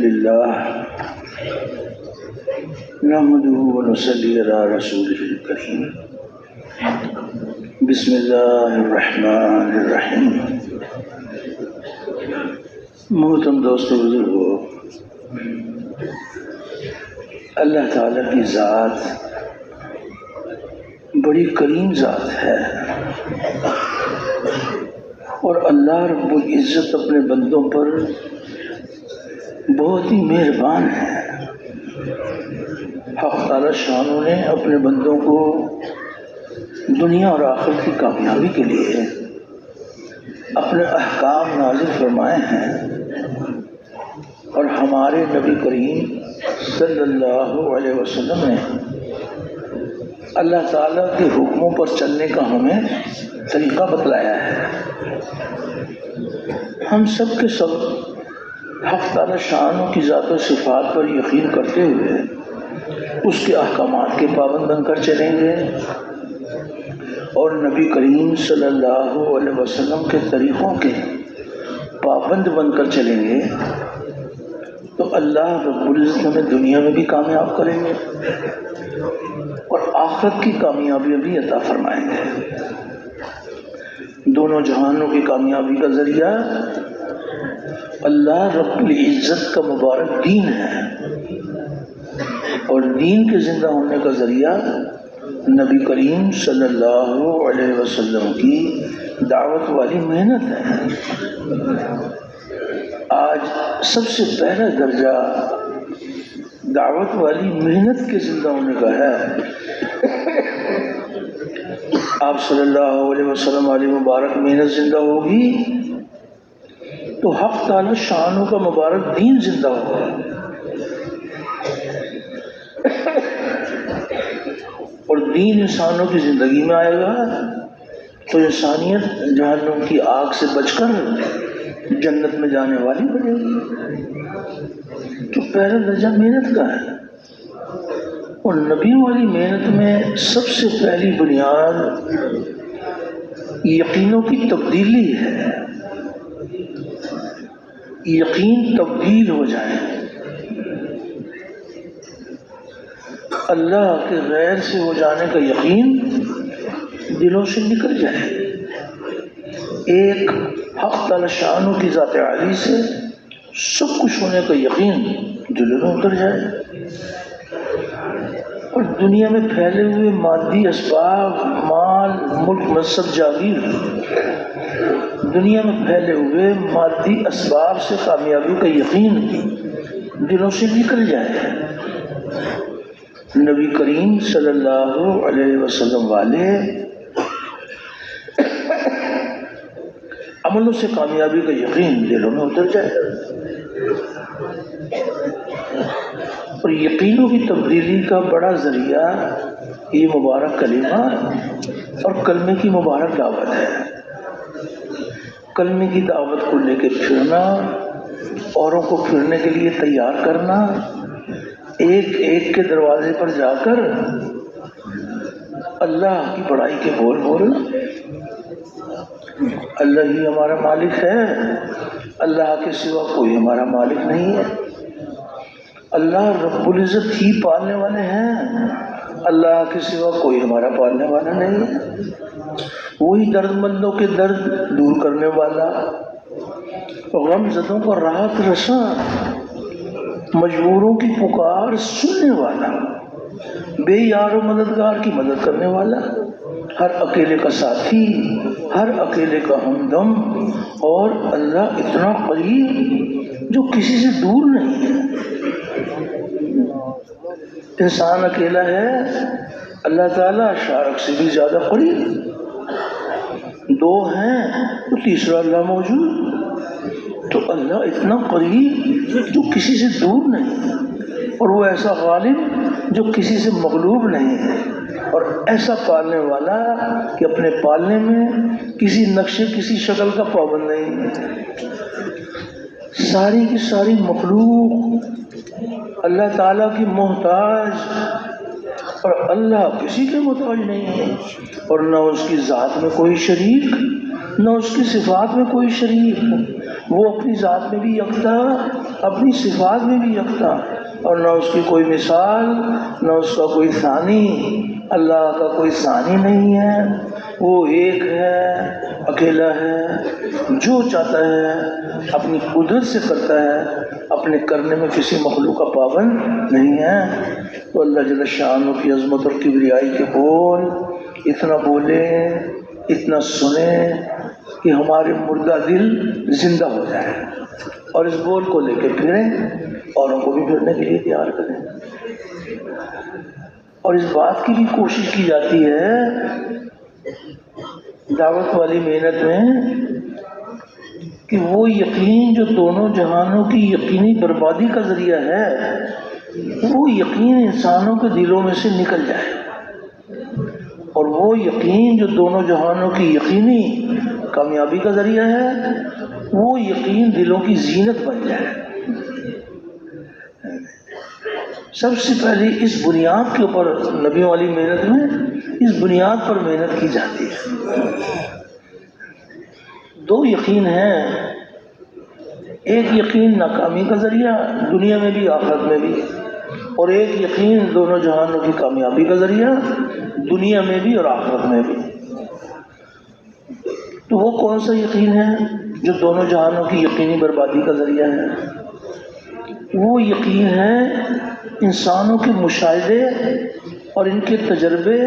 لله نحمده ونصلي على رسوله الكريم بسم الله الرحمن الرحیم۔ محترم دوستو بزرگو، اللہ تعالیٰ کی ذات بڑی کریم ذات ہے، اور اللہ رب العزت اپنے بندوں پر بہت ہی مہربان ہے۔ حق تعالیٰ شانوں نے اپنے بندوں کو دنیا اور آخرت کی کامیابی کے لیے اپنے احکام نازل فرمائے ہیں، اور ہمارے نبی کریم صلی اللہ علیہ وسلم نے اللہ تعالیٰ کے حکموں پر چلنے کا ہمیں طریقہ بتلایا ہے۔ ہم سب کے سب حق تعالیٰ شانوں کی ذات و صفات پر یقین کرتے ہوئے اس کے احکامات کے پابند بن کر چلیں گے، اور نبی کریم صلی اللہ علیہ وسلم کے طریقوں کے پابند بن کر چلیں گے تو اللہ رب العزت ہمیں دنیا میں بھی کامیاب کریں گے اور آخرت کی کامیابی بھی عطا فرمائیں گے۔ دونوں جہانوں کی کامیابی کا ذریعہ اللہ رب العزت کا مبارک دین ہے، اور دین کے زندہ ہونے کا ذریعہ نبی کریم صلی اللہ علیہ وسلم کی دعوت والی محنت ہے۔ آج سب سے پہلا درجہ دعوت والی محنت کے زندہ ہونے کا ہے۔ آپ صلی اللہ علیہ وسلم علیہ مبارک محنت زندہ ہوگی تو حق تعالی شانوں کا مبارک دین زندہ ہوگا، اور دین انسانوں کی زندگی میں آئے گا تو انسانیت جہنم کی آگ سے بچ کر جنت میں جانے والی بنے گی۔ تو پہلا درجہ محنت کا ہے، اور نبیوں والی محنت میں سب سے پہلی بنیاد یقینوں کی تبدیلی ہے۔ یقین تبدیل ہو جائے، اللہ کے غیر سے ہو جانے کا یقین دلوں سے نکل جائے، ایک حق تعالی شانوں کی ذات عالی سے سب کچھ ہونے کا یقین دلوں میں اتر جائے، اور دنیا میں پھیلے ہوئے مادی اسباب، مال، ملک، منصب، جاگیر، دنیا میں پھیلے ہوئے مادی اسباب سے کامیابی کا یقین دلوں سے نکل جائے۔ نبی کریم صلی اللہ علیہ وسلم والے عملوں سے کامیابی کا یقین دلوں میں اتر جائے، اور یقینوں کی تبدیلی کا بڑا ذریعہ یہ مبارک کلمہ اور کلمے کی مبارک دعوت ہے۔ کلمے کی دعوت کو لے کے پھرنا، اوروں کو پھرنے کے لیے تیار کرنا، ایک ایک کے دروازے پر جا کر اللہ کی بڑائی کے بول بولنا۔ اللہ ہی ہمارا مالک ہے، اللہ کے سوا کوئی ہمارا مالک نہیں ہے، اللہ رب العزت ہی پالنے والے ہیں، اللہ کے سوا کوئی ہمارا پالنے والا نہیں ہے، وہی درد مندوں کے درد دور کرنے والا، غم زدوں کو راحت رساں، مجبوروں کی پکار سننے والا، بے یار و مددگار کی مدد کرنے والا، ہر اکیلے کا ساتھی، ہر اکیلے کا ہمدم، اور اللہ اتنا قریب جو کسی سے دور نہیں ہے۔ انسان اکیلا ہے، اللہ تعالیٰ شارک سے بھی زیادہ قریب، دو ہیں تو تیسرا اللہ موجود، تو اللہ اتنا قریب جو کسی سے دور نہیں، اور وہ ایسا غالب جو کسی سے مغلوب نہیں ہے، اور ایسا پالنے والا کہ اپنے پالنے میں کسی نقشے کسی شکل کا پابند نہیں ہے۔ ساری کی ساری مخلوق اللہ تعالیٰ کی محتاج، اور اللہ کسی کے محتاج نہیں ہے، اور نہ اس کی ذات میں کوئی شریک، نہ اس کی صفات میں کوئی شریک، وہ اپنی ذات میں بھی یکتا، اپنی صفات میں بھی یکتا، اور نہ اس کی کوئی مثال، نہ اس کا کوئی ثانی۔ اللہ کا کوئی ثانی نہیں ہے، وہ ایک ہے، اکیلا ہے، جو چاہتا ہے اپنی قدرت سے کرتا ہے، اپنے کرنے میں کسی مخلوق کا پابند نہیں ہے۔ تو اللہ جل شانہ کی عظمت اور کبریائی کے بول اتنا بولیں، اتنا سنیں کہ ہمارے مردہ دل زندہ ہو جائے، اور اس بول کو لے کے پھریں، اوروں کو بھی پھرنے کے لیے تیار کریں۔ اور اس بات کی بھی کوشش کی جاتی ہے دعوت والی محنت میں کہ وہ یقین جو دونوں جہانوں کی یقینی بربادی کا ذریعہ ہے، وہ یقین انسانوں کے دلوں میں سے نکل جائے، اور وہ یقین جو دونوں جہانوں کی یقینی کامیابی کا ذریعہ ہے، وہ یقین دلوں کی زینت بن جائے۔ سب سے پہلے اس بنیاد کے اوپر نبیوں والی محنت میں اس بنیاد پر محنت کی جاتی ہے۔ دو یقین ہیں، ایک یقین ناکامی کا ذریعہ دنیا میں بھی آخرت میں بھی، اور ایک یقین دونوں جہانوں کی کامیابی کا ذریعہ دنیا میں بھی اور آخرت میں بھی۔ تو وہ کون سا یقین ہے جو دونوں جہانوں کی یقینی بربادی کا ذریعہ ہے؟ وہ یقین ہے انسانوں کے مشاہدے اور ان کے تجربے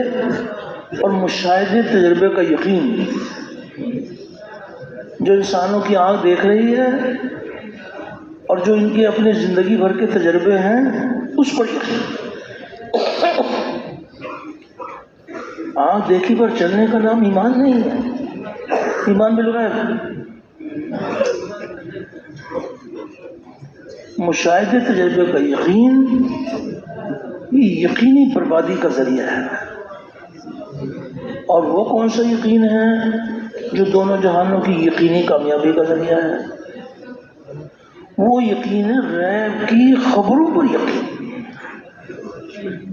اور مشاہدے تجربے کا یقین، جو انسانوں کی آنکھ دیکھ رہی ہے اور جو ان کے اپنے زندگی بھر کے تجربے ہیں اس پر یقین۔ آنکھ دیکھی پر چلنے کا نام ایمان نہیں ہے، ایمان بالغیب۔ مشاہدے تجربے کا یقین یہ یقینی بربادی کا ذریعہ ہے، اور وہ کون سا یقین ہے جو دونوں جہانوں کی یقینی کامیابی کا ذریعہ ہے؟ وہ یقین ہے غیب کی خبروں پر یقین۔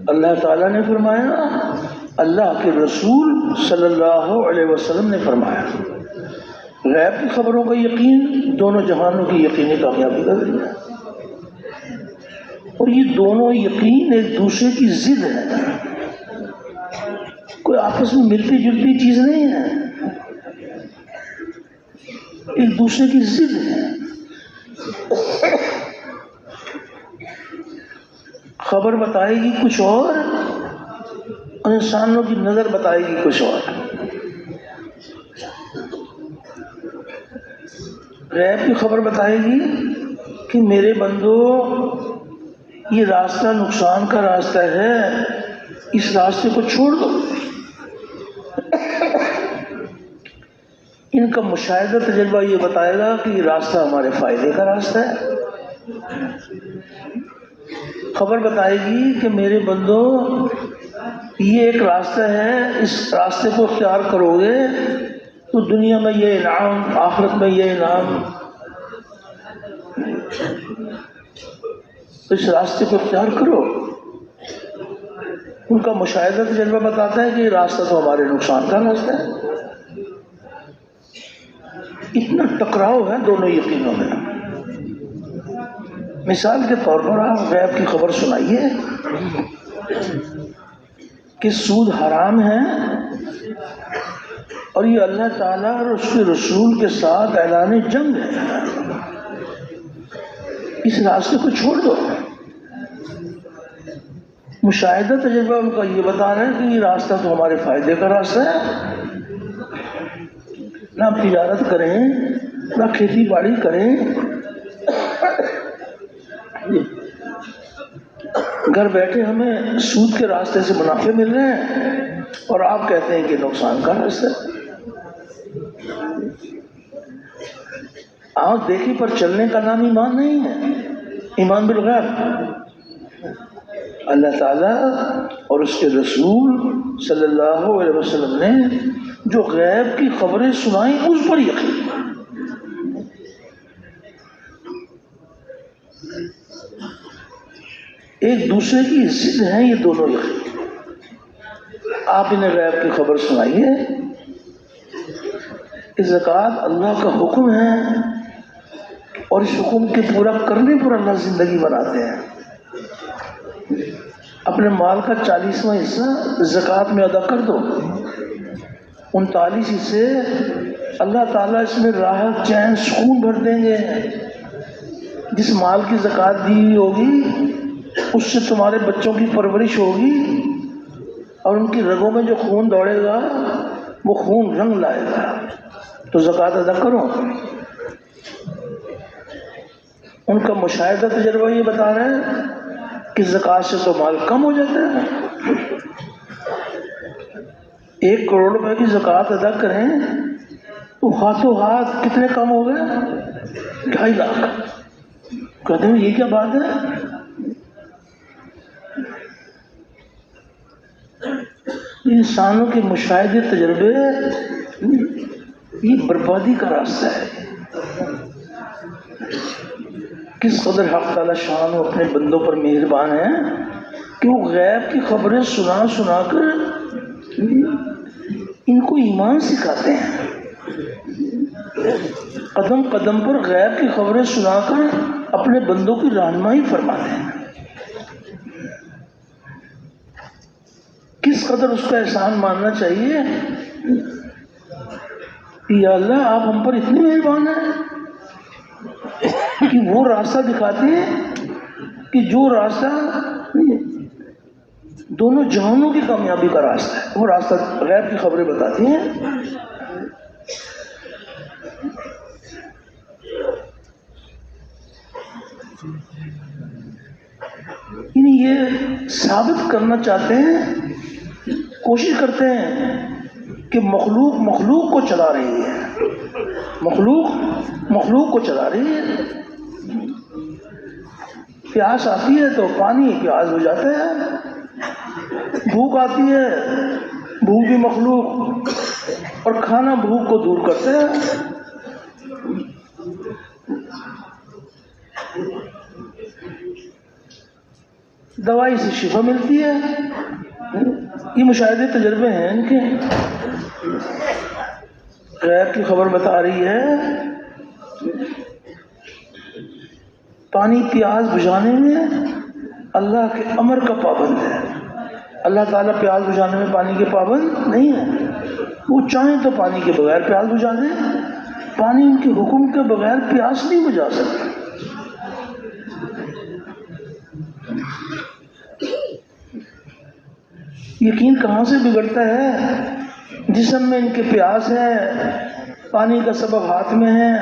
اللہ تعالیٰ نے فرمایا، اللہ کے رسول صلی اللہ علیہ وسلم نے فرمایا، غیب کی خبروں کا یقین دونوں جہانوں کی یقینی کامیابی کا ذریعہ ہے۔ اور یہ دونوں یقین ایک دوسرے کی ضد ہے، کوئی آپس میں ملتی جلتی چیز نہیں ہے، ایک دوسرے کی ضد ہے۔ خبر بتائے گی کچھ اور انسانوں کی نظر بتائے گی کچھ اور۔ غیب کی خبر بتائے گی کہ میرے بندو یہ راستہ نقصان کا راستہ ہے، اس راستے کو چھوڑ دو۔ ان کا مشاہدہ تجربہ یہ بتائے گا کہ یہ راستہ ہمارے فائدے کا راستہ ہے۔ خبر بتائے گی کہ میرے بندو یہ ایک راستہ ہے، اس راستے کو اختیار کرو گے تو دنیا میں یہ انعام، آخرت میں یہ انعام، اس راستے کو اختیار کرو۔ ان کا مشاہدہ تجربہ بتاتا ہے کہ یہ راستہ تو ہمارے نقصان کا راستہ ہے۔ اتنا ٹکراؤ ہے دونوں یقینوں میں۔ مثال کے طور پر آپ غیب کی خبر سنائیے کہ سود حرام ہے، اور یہ اللہ تعالیٰ اور اس کے رسول کے ساتھ اعلان جنگ ہے، اس راستے کو چھوڑ دو۔ مشاہدہ تجربہ ان کا یہ بتا رہا ہے کہ یہ راستہ تو ہمارے فائدے کا راستہ ہے، نہ تجارت کریں، نہ کھیتی باڑی کریں، گھر بیٹھے ہمیں سود کے راستے سے منافع مل رہے ہیں، اور آپ کہتے ہیں کہ نقصان کا راستہ ہے۔ آنکھ دیکھی پر چلنے کا نام ایمان نہیں ہے، ایمان بالغیب۔ اللہ تعالیٰ اور اس کے رسول صلی اللہ علیہ وسلم نے جو غیب کی خبریں سنائیں اس پر یقین۔ ایک دوسرے کی ضد ہیں یہ دونوں یقین۔ آپ انہیں غیب کی خبر سنائیے کہ زکوٰۃ اللہ کا حکم ہے، اور اس حکم کے پورا کرنے پر اللہ زندگی بناتے ہیں۔ اپنے مال کا 40واں حصہ زکوٰۃ میں ادا کر دو، 39 حصے اللہ تعالیٰ اس میں راحت، چین، سکون بھر دیں گے۔ جس مال کی زکوٰۃ دی ہوئی ہوگی اس سے تمہارے بچوں کی پرورش ہوگی، اور ان کی رگوں میں جو خون دوڑے گا وہ خون رنگ لائے گا۔ تو زکوٰۃ ادا کرو۔ ان کا مشاہدہ تجربہ یہ بتا رہے ہیں کہ زکوٰۃ سے تو مال کم ہو جاتا ہے۔ 1 کروڑ روپے کی زکوٰۃ ادا کریں تو ہاتھوں ہاتھ کتنے کم ہو گئے؟ 2.5 لاکھ۔ کہتے ہیں یہ کیا بات ہے؟ انسانوں کے مشاہدے تجربے یہ بربادی کا راستہ ہے۔ کس قدر حق تعالی شان اپنے بندوں پر مہربان ہیں کہ وہ غیب کی خبریں سنا سنا کر ان کو ایمان سکھاتے ہیں۔ قدم قدم پر غیب کی خبریں سنا کر اپنے بندوں کی رہنمائی فرماتے ہیں۔ کس قدر اس کا احسان ماننا چاہیے کہ یا اللہ آپ ہم پر اتنے مہربان ہیں کہ وہ راستہ دکھاتے ہیں کہ جو راستہ دونوں جہانوں کی کامیابی کا راستہ ہے، وہ راستہ غیب کی خبریں بتاتی ہیں۔ یعنی یہ ثابت کرنا چاہتے ہیں، کوشش کرتے ہیں کہ مخلوق کو چلا رہی ہے، مخلوق کو چلا رہی ہے۔ پیاس آتی ہے تو پانی پیاس ہو جاتا ہے، بھوک آتی ہے بھوک بھی مخلوق، اور کھانا بھوک کو دور کرتا ہے۔ دوائی سے شفا ملتی ہے۔ یہ مشاہدے تجربے ہیں ان کے۔ غیب کی خبر بتا رہی ہے پانی پیاس بجھانے میں اللہ کے امر کا پابند ہے۔ اللہ تعالیٰ پیاس بجھانے میں پانی کے پابند نہیں ہے۔ وہ چاہیں تو پانی کے بغیر پیاس بجھا دیں، پانی ان کے حکم کے بغیر پیاس نہیں بجھا سکتا۔ یقین کہاں سے بگڑتا ہے؟ جسم میں ان کے پیاس ہے، پانی کا سبب ہاتھ میں ہے،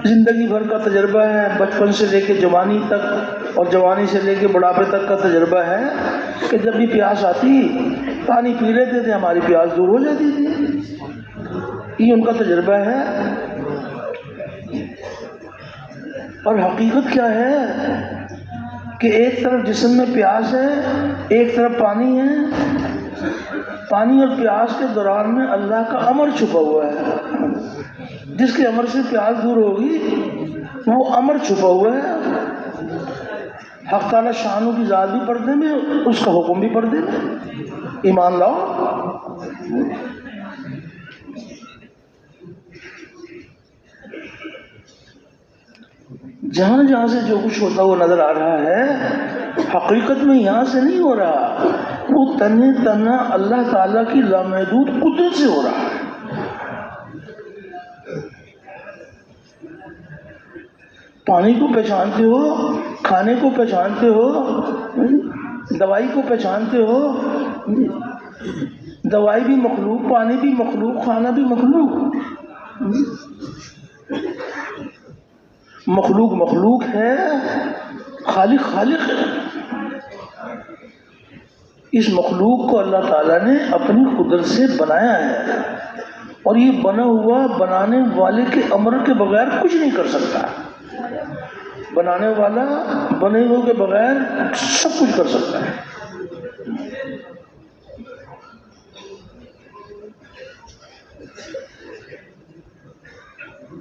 زندگی بھر کا تجربہ ہے، بچپن سے لے کے جوانی تک اور جوانی سے لے کے بڑھاپے تک کا تجربہ ہے کہ جب بھی پیاس آتی پانی پی لیتے تھے، ہماری پیاس دور ہو جاتی تھی۔ یہ ان کا تجربہ ہے۔ اور حقیقت کیا ہے کہ ایک طرف جسم میں پیاس ہے، ایک طرف پانی ہے۔ پانی اور پیاس کے دوران میں اللہ کا امر چھپا ہوا ہے۔ جس کے امر سے پیاس دور ہوگی وہ امر چھپا ہوا ہے۔ حق تعالی شانوں کی ذات بھی پردے میں، اس کا حکم بھی پردے میں۔ ایمان لاؤ۔ جہاں جہاں سے جو کچھ ہوتا وہ نظر آ رہا ہے، حقیقت میں یہاں سے نہیں ہو رہا، وہ تنہا اللہ تعالیٰ کی لامحدود قدرت سے ہو رہا ہے۔ پانی کو پہچانتے ہو، کھانے کو پہچانتے ہو، دوائی کو پہچانتے ہو۔ دوائی بھی مخلوق، پانی بھی مخلوق، کھانا بھی مخلوق۔ مخلوق ہے، خالق ہے۔ اس مخلوق کو اللہ تعالیٰ نے اپنی قدرت سے بنایا ہے، اور یہ بنا ہوا بنانے والے کے امر کے بغیر کچھ نہیں کر سکتا۔ بنانے والا بنے ہوئے کے بغیر سب کچھ کر سکتا ہے۔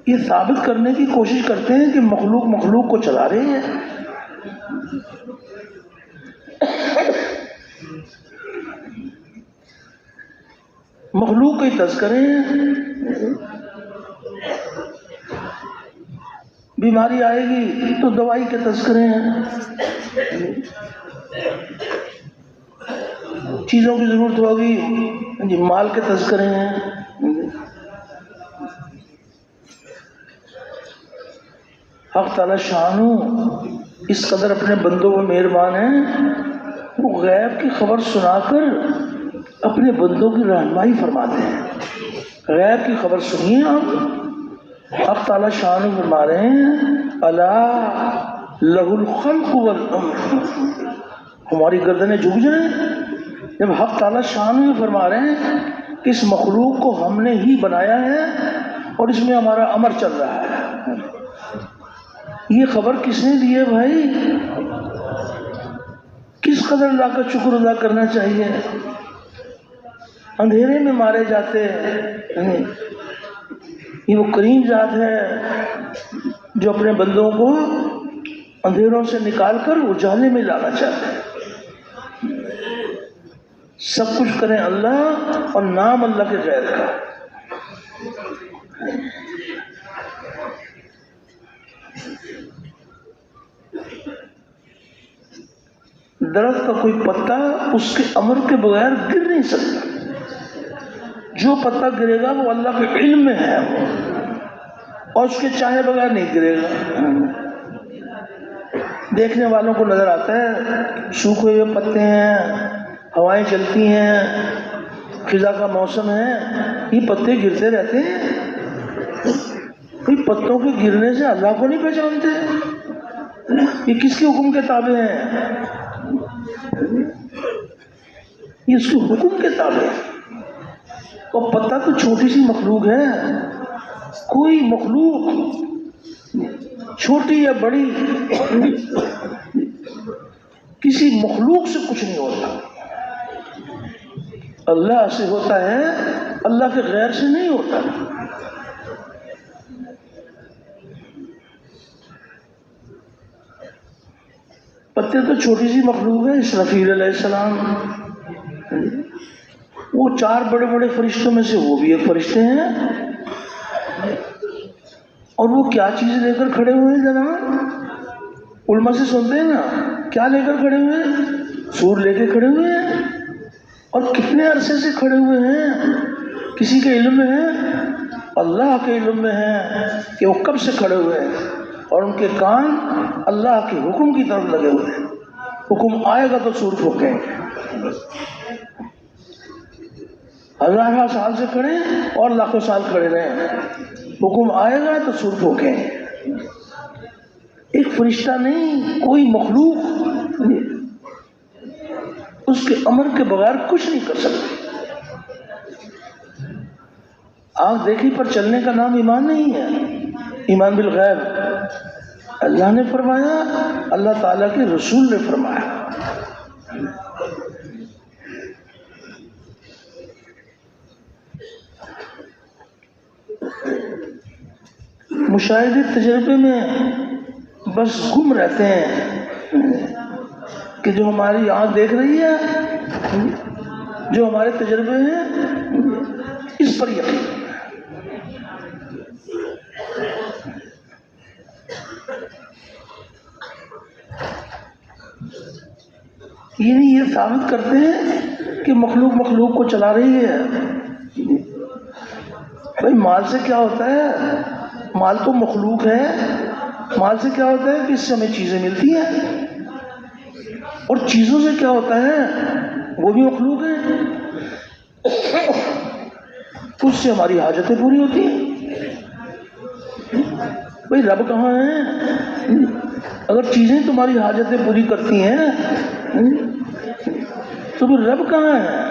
یہ ثابت کرنے کی کوشش کرتے ہیں کہ مخلوق کو چلا رہے ہیں۔ مخلوق کے تذکرے ہیں، بیماری آئے گی تو دوائی کے تذکرے ہیں، چیزوں کی ضرورت ہوگی مال کے تذکرے ہیں۔ حق تعالی شانہ اس قدر اپنے بندوں کو مہربان ہیں، وہ غیب کی خبر سنا کر اپنے بندوں کی رہنمائی فرماتے ہیں۔ غیب کی خبر سنیے آپ، حق تعالی شانہ فرما رہے ہیں الا لہ الخلق والامر، ہماری گردنیں جھک جائیں جب حق تعالی شانہ فرما رہے ہیں کہ اس مخلوق کو ہم نے ہی بنایا ہے اور اس میں ہمارا امر چل رہا ہے۔ یہ خبر کس نے دی ہے بھائی؟ کس قدر اللہ کا شکر ادا کرنا چاہیے۔ اندھیرے میں مارے جاتے ہیں، یہ وہ کریم ذات ہے جو اپنے بندوں کو اندھیروں سے نکال کر اجالے میں لانا چاہتے ہیں۔ سب کچھ کریں اللہ اور نام اللہ کے غیر کا۔ درخت کا کوئی پتا اس کے امر کے بغیر گر نہیں سکتا، جو پتا گرے گا وہ اللہ کے علم میں ہے اور اس کے چاہے بغیر نہیں گرے گا۔ دیکھنے والوں کو نظر آتا ہے سوکھے ہوئے پتے ہیں، ہوائیں چلتی ہیں، خزاں کا موسم ہے، یہ پتے گرتے رہتے ہیں۔ پتوں کے گرنے سے اللہ کو نہیں پہچانتے، یہ کس کے حکم کے تابع ہیں؟ یہ اس کے حکم کے تابع ہے۔ اور پتا تو چھوٹی سی مخلوق ہے، کوئی مخلوق چھوٹی یا بڑی کسی مخلوق سے کچھ نہیں ہوتا، اللہ سے ہوتا ہے، اللہ کے غیر سے نہیں ہوتا۔ پتے تو چھوٹی سی مخلوق ہے، اسرافیل علیہ السلام، وہ 4 بڑے بڑے فرشتوں میں سے وہ بھی ایک فرشتے ہیں، اور وہ کیا چیز لے کر کھڑے ہوئے ہیں جناب؟ علماء سے سنتے ہیں نا، کیا لے کر کھڑے ہوئے ہیں؟ سور لے کے کھڑے ہوئے ہیں، اور کتنے عرصے سے کھڑے ہوئے ہیں؟ کسی کے علم میں ہے؟ اللہ کے علم میں ہے کہ وہ کب سے کھڑے ہوئے ہیں، اور ان کے کان اللہ کے حکم کی طرف لگے ہوئے ہیں۔ حکم آئے گا تو سور پھونکیں گے، 1000 سال سے کھڑے اور لاکھوں سال کھڑے رہے، حکم آئے گا تو سور پھونکیں گے۔ ایک فرشتہ نہیں، کوئی مخلوق اس کے امر کے بغیر کچھ نہیں کر سکتے۔ آنکھ دیکھی پر چلنے کا نام ایمان نہیں ہے، ایمان بالغیب اللہ نے فرمایا، اللہ تعالیٰ کے رسول نے فرمایا۔ مشاہدے تجربے میں بس گم رہتے ہیں کہ جو ہماری آنکھ دیکھ رہی ہے، جو ہمارے تجربے ہیں، اس پر یقین۔ یہ ثابت کرتے ہیں کہ مخلوق مخلوق کو چلا رہی ہے۔ بھائی مال سے کیا ہوتا ہے؟ مال تو مخلوق ہے، مال سے کیا ہوتا ہے کہ اس سے ہمیں چیزیں ملتی ہیں، اور چیزوں سے کیا ہوتا ہے؟ وہ بھی مخلوق ہے، اس سے ہماری حاجتیں پوری ہوتی ہیں۔ بھائی رب کہاں ہے؟ اگر چیزیں تمہاری حاجتیں پوری کرتی ہیں تو پھر رب کہاں ہے؟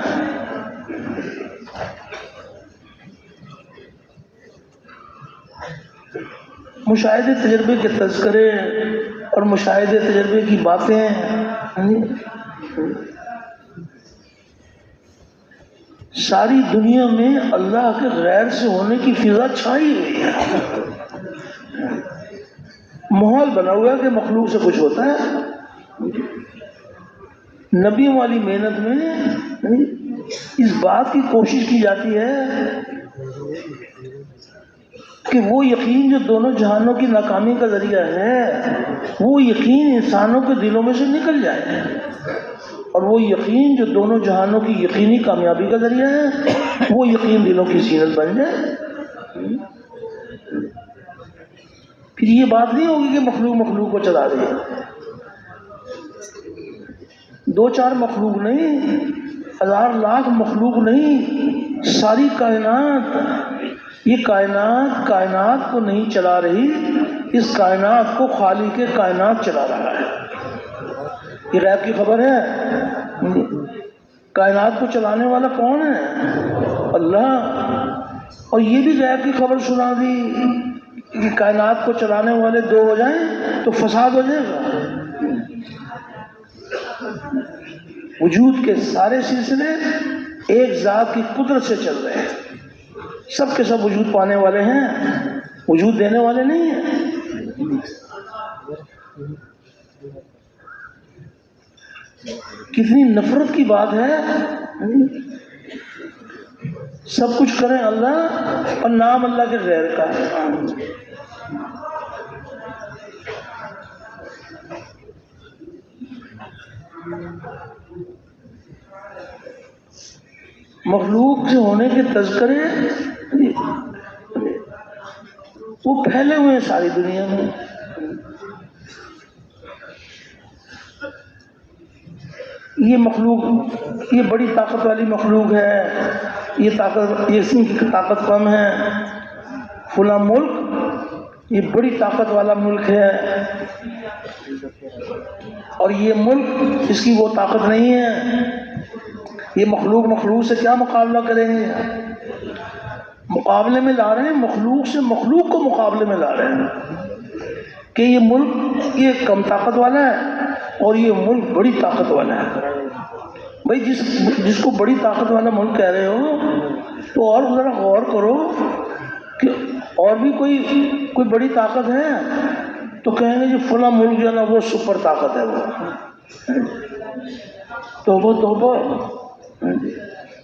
مشاہدے تجربے کے تذکرے اور مشاہدے تجربے کی باتیں ساری دنیا میں اللہ کے غیر سے ہونے کی فضا چھائی ہوئی ہے، ماحول بنا ہوا ہے کہ مخلوق سے کچھ ہوتا ہے۔ نبیوں والی محنت میں اس بات کی کوشش کی جاتی ہے کہ وہ یقین جو دونوں جہانوں کی ناکامی کا ذریعہ ہے، وہ یقین انسانوں کے دلوں میں سے نکل جائے، اور وہ یقین جو دونوں جہانوں کی یقینی کامیابی کا ذریعہ ہے، وہ یقین دلوں کی زینت بن جائے۔ پھر یہ بات نہیں ہوگی کہ مخلوق کو چلا دے، دو چار مخلوق نہیں، ہزار لاکھ مخلوق نہیں، ساری کائنات، یہ کائنات کو نہیں چلا رہی، اس کائنات کو خالق کائنات چلا رہا ہے۔ یہ غیب کی خبر ہے۔ کائنات کو چلانے والا کون ہے؟ اللہ۔ اور یہ بھی غیب کی خبر سنا دی کہ کائنات کو چلانے والے دو ہو جائیں تو فساد ہو جائے گا۔ وجود کے سارے سلسلے ایک ذات کی قدرت سے چل رہے ہیں، سب کے سب وجود پانے والے ہیں، وجود دینے والے نہیں ہیں۔ کتنی نفرت کی بات ہے، سب کچھ کریں اللہ اور نام اللہ کے غیر کا۔ مخلوق سے ہونے کے تذکرے وہ پھیلے ہوئے ہیں ساری دنیا میں۔ یہ مخلوق، یہ بڑی طاقت والی مخلوق ہے، یہ اس کی طاقت کم ہے، فلاں ملک یہ بڑی طاقت والا ملک ہے، اور یہ ملک اس کی وہ طاقت نہیں ہے۔ یہ مخلوق سے کیا مقابلہ کریں گے؟ مقابلے میں لا رہے ہیں، مخلوق سے مخلوق کو مقابلے میں لا رہے ہیں کہ یہ ملک یہ کم طاقت والا ہے اور یہ ملک بڑی طاقت والا ہے۔ بھائی جس کو بڑی طاقت والا ملک کہہ رہے ہو تو اور ذرا غور کرو کہ اور بھی کوئی بڑی طاقت ہے تو کہیں گے جی فلاں ملک جو ہے نا وہ سپر طاقت ہے، وہ توبہ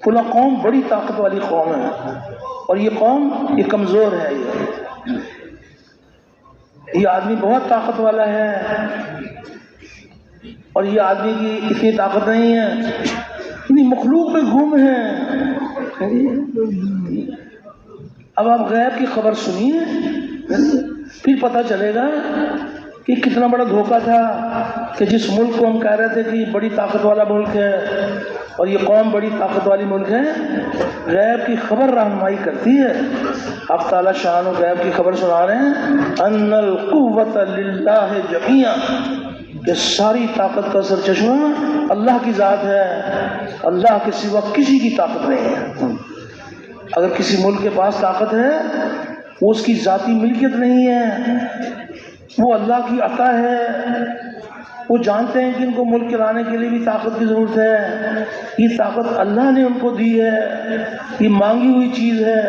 فلاں قوم بڑی طاقت والی قوم ہے اور یہ قوم یہ کمزور ہے، یہ آدمی بہت طاقت والا ہے اور یہ آدمی کی اتنی طاقت نہیں ہے۔ یعنی مخلوق میں گم ہے۔ اب آپ غیب کی خبر سنیے، پھر پتہ چلے گا کہ کتنا بڑا دھوکہ تھا کہ جس ملک کو ہم کہہ رہے تھے کہ یہ بڑی طاقت والا ملک ہے اور یہ قوم بڑی طاقت والی ملک ہے، غیب کی خبر رہنمائی کرتی ہے۔ اب تعالیٰ شان و غیب کی خبر سنا رہے ہیں، ان القوۃ للہ جمیعا، کہ ساری طاقت کا سرچشمہ اللہ کی ذات ہے، اللہ کے سوا کسی کی طاقت نہیں ہے۔ اگر کسی ملک کے پاس طاقت ہے وہ اس کی ذاتی ملکیت نہیں ہے، وہ اللہ کی عطا ہے۔ وہ جانتے ہیں کہ ان کو ملک چلانے کے لیے بھی طاقت کی ضرورت ہے، یہ طاقت اللہ نے ان کو دی ہے، یہ مانگی ہوئی چیز ہے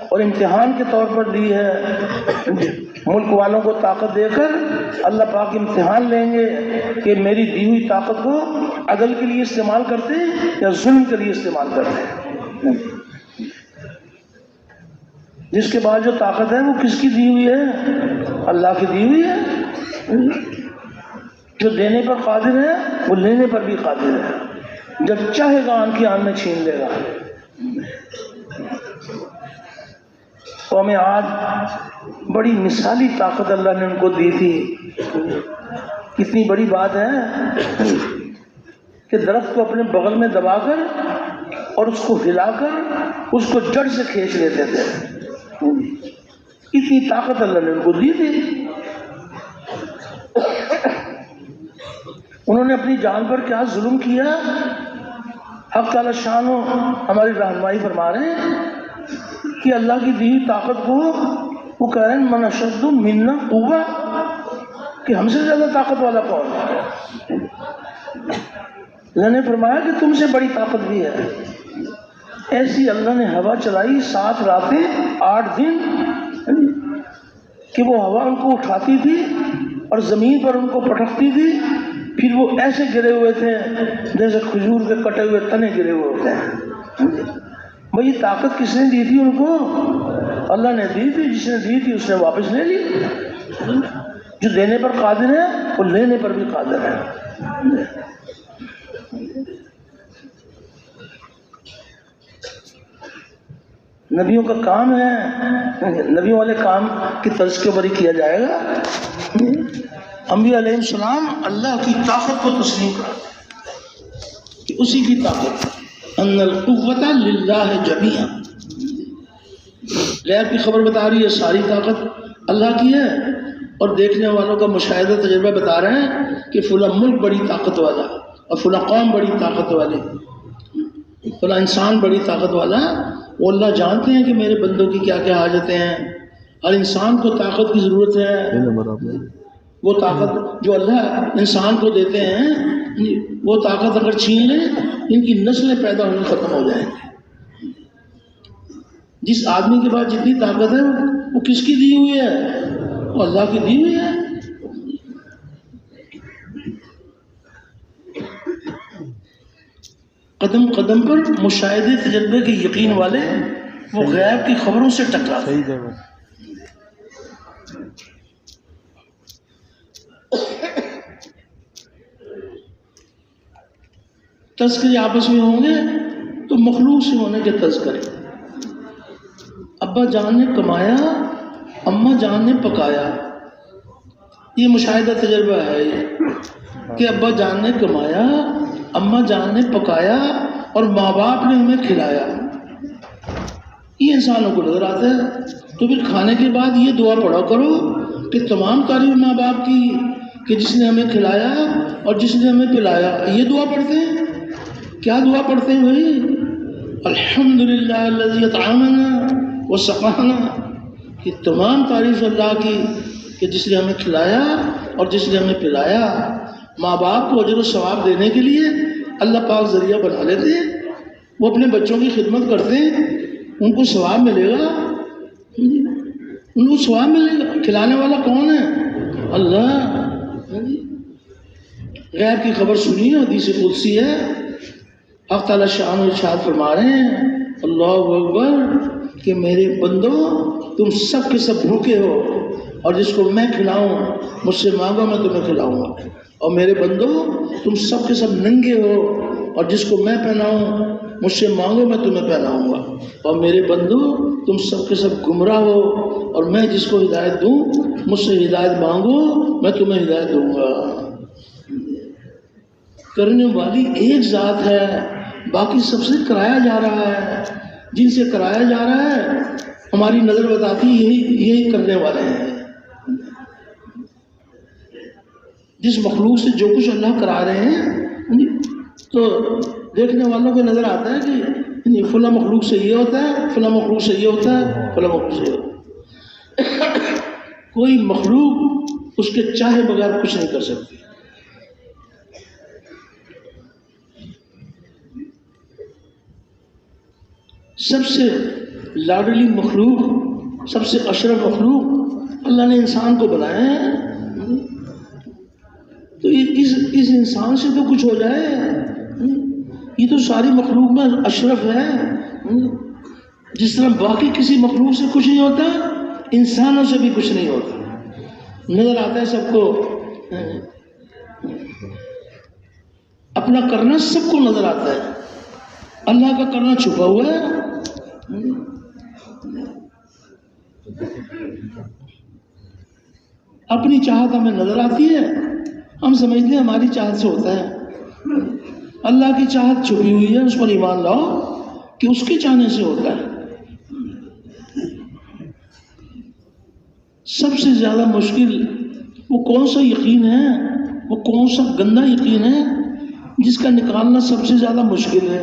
اور امتحان کے طور پر دی ہے۔ ملک والوں کو طاقت دے کر اللہ پاک امتحان لیں گے کہ میری دی ہوئی طاقت کو عدل کے لیے استعمال کرتے ہیں یا ظلم کے لیے استعمال کرتے ہیں۔ جس کے بعد جو طاقت ہے وہ کس کی دی ہوئی ہے؟ اللہ کی دی ہوئی ہے۔ جو دینے پر قادر ہے وہ لینے پر بھی قادر ہے، جب چاہے گا آن کی آن میں چھین لے گا۔ قوم عاد بڑی مثالی طاقت اللہ نے ان کو دی تھی۔ کتنی بڑی بات ہے کہ درخت کو اپنے بغل میں دبا کر اور اس کو ہلا کر اس کو جڑ سے کھینچ لیتے تھے، اتنی طاقت اللہ نے ان کو دی تھی۔ انہوں نے اپنی جان پر کیا ظلم کیا؟ حق تعالی شان ہماری رہنمائی فرما رہے ہیں کہ اللہ کی دی ہوئی طاقت کو وہ کہہ رہے ہیں من اشد منا قوہ، کہ ہم سے زیادہ طاقت والا کون ہے؟ اللہ نے فرمایا کہ تم سے بڑی طاقت بھی ہے۔ ایسی اللہ نے ہوا چلائی 7 راتیں 8 دن کہ وہ ہوا ان کو اٹھاتی تھی اور زمین پر ان کو پٹکتی تھی، پھر وہ ایسے گرے ہوئے تھے جیسے کھجور کے کٹے ہوئے تنے گرے ہوئے ہوتے ہیں۔ بھئی یہ طاقت کس نے دی تھی ان کو؟ اللہ نے دی تھی، جس نے دی تھی اس نے واپس لے لی. جو دینے پر قادر ہے وہ لینے پر بھی قادر ہے. نبیوں کا کام ہے، نبیوں والے کام کی طرز کے اوپر ہی کیا جائے گا. انبیاء علیہ السلام اللہ کی طاقت کو تسلیم کرتے کہ اسی کی طاقت، ان القوۃ للہ جمیعا. غیب کی خبر بتا رہی ہے ساری طاقت اللہ کی ہے، اور دیکھنے والوں کا مشاہدہ تجربہ بتا رہے ہیں کہ فلاں ملک بڑی طاقت والا اور فلاں قوم بڑی طاقت والے، فلاں انسان بڑی طاقت والا. وہ اللہ جانتے ہیں کہ میرے بندوں کی کیا کیا حاجتیں ہیں. ہر انسان کو طاقت کی ضرورت ہے. وہ طاقت جو اللہ انسان کو دیتے ہیں، وہ طاقت اگر چھین لیں ان کی نسلیں پیدا ہونا ختم ہو جائیں گی. جس آدمی کے پاس جتنی طاقت ہے وہ کس کی دی ہوئی ہے؟ وہ اللہ کی دی ہوئی ہے. قدم قدم پر مشاہدے تجربے کے یقین والے وہ غیب کی خبروں سے ٹکراتے ہیں. تذکرے آپس میں ہوں گے تو مخلوق سے ہونے کے تذکرے. ابا جان نے کمایا، اماں جان نے پکایا. یہ مشاہدہ تجربہ ہے کہ ابا جان نے کمایا، اماں جان نے پکایا اور ماں باپ نے ہمیں کھلایا. یہ انسانوں کو نظر آتا ہے. تو پھر کھانے کے بعد یہ دعا پڑھا کرو کہ تمام تعریف ماں باپ کی کہ جس نے ہمیں کھلایا اور جس نے ہمیں پلایا. یہ دعا پڑھتے ہیں. کیا دعا پڑھتے ہیں بھائی؟ الحمدللہ الذی اطعمنا وسقانا. کہ تمام تعریف اللہ کی کہ جس نے ہمیں کھلایا اور جس نے ہمیں پلایا. ماں باپ کو اجر و ثواب دینے کے لیے اللہ پاک ذریعہ بنا لیتے ہیں. وہ اپنے بچوں کی خدمت کرتے ہیں، ان کو ثواب ملے گا. ان کو ثواب ملے گا. کھلانے والا کون ہے؟ اللہ. غیب کی خبر سنیے، حدیث قدسی ہے. حق تعالیٰ شان و ارشاد فرما رہے ہیں اللہ اکبر کہ میرے بندو تم سب کے سب بھوکے ہو اور جس کو میں کھلاؤں مجھ سے مانگو میں تمہیں کھلاؤں گا. اور میرے بندو تم سب کے سب ننگے ہو اور جس کو میں پہناؤں مجھ سے مانگو میں تمہیں پہناؤں گا. اور میرے بندو تم سب کے سب گمراہ ہو اور میں جس کو ہدایت دوں مجھ سے ہدایت مانگو میں تمہیں ہدایت دوں گا. کرنے والی ایک ذات ہے، باقی سب سے کرایا جا رہا ہے. جن سے کرایا جا رہا ہے ہماری نظر بتاتی یہی کرنے والے ہیں. جس مخلوق سے جو کچھ اللہ کرا رہے ہیں تو دیکھنے والوں کو نظر آتا ہے کہ فلاں مخلوق سے یہ ہوتا ہے، فلاں مخلوق سے یہ ہوتا ہے، فلاں مخلوق سے یہ ہوتا ہے. کوئی مخلوق اس کے چاہے بغیر کچھ نہیں کر سکتی. سب سے لاڈلی مخلوق، سب سے اشرف مخلوق اللہ نے انسان کو بنایا ہے. تو اس انسان سے تو کچھ ہو جائے. یہ تو ساری مخلوق میں اشرف ہے. جس طرح باقی کسی مخلوق سے کچھ نہیں ہوتا انسانوں سے بھی کچھ نہیں ہوتا. نظر آتا ہے سب کو، اپنا کرنا سب کو نظر آتا ہے. اللہ کا کرنا چھپا ہوا ہے. اپنی چاہت ہمیں نظر آتی ہے، ہم سمجھتے ہیں ہماری چاہت سے ہوتا ہے. اللہ کی چاہت چھپی ہوئی ہے، اس پر ایمان لاؤ کہ اس کے چاہنے سے ہوتا ہے. سب سے زیادہ مشکل وہ کون سا یقین ہے، وہ کون سا گندا یقین ہے جس کا نکالنا سب سے زیادہ مشکل ہے.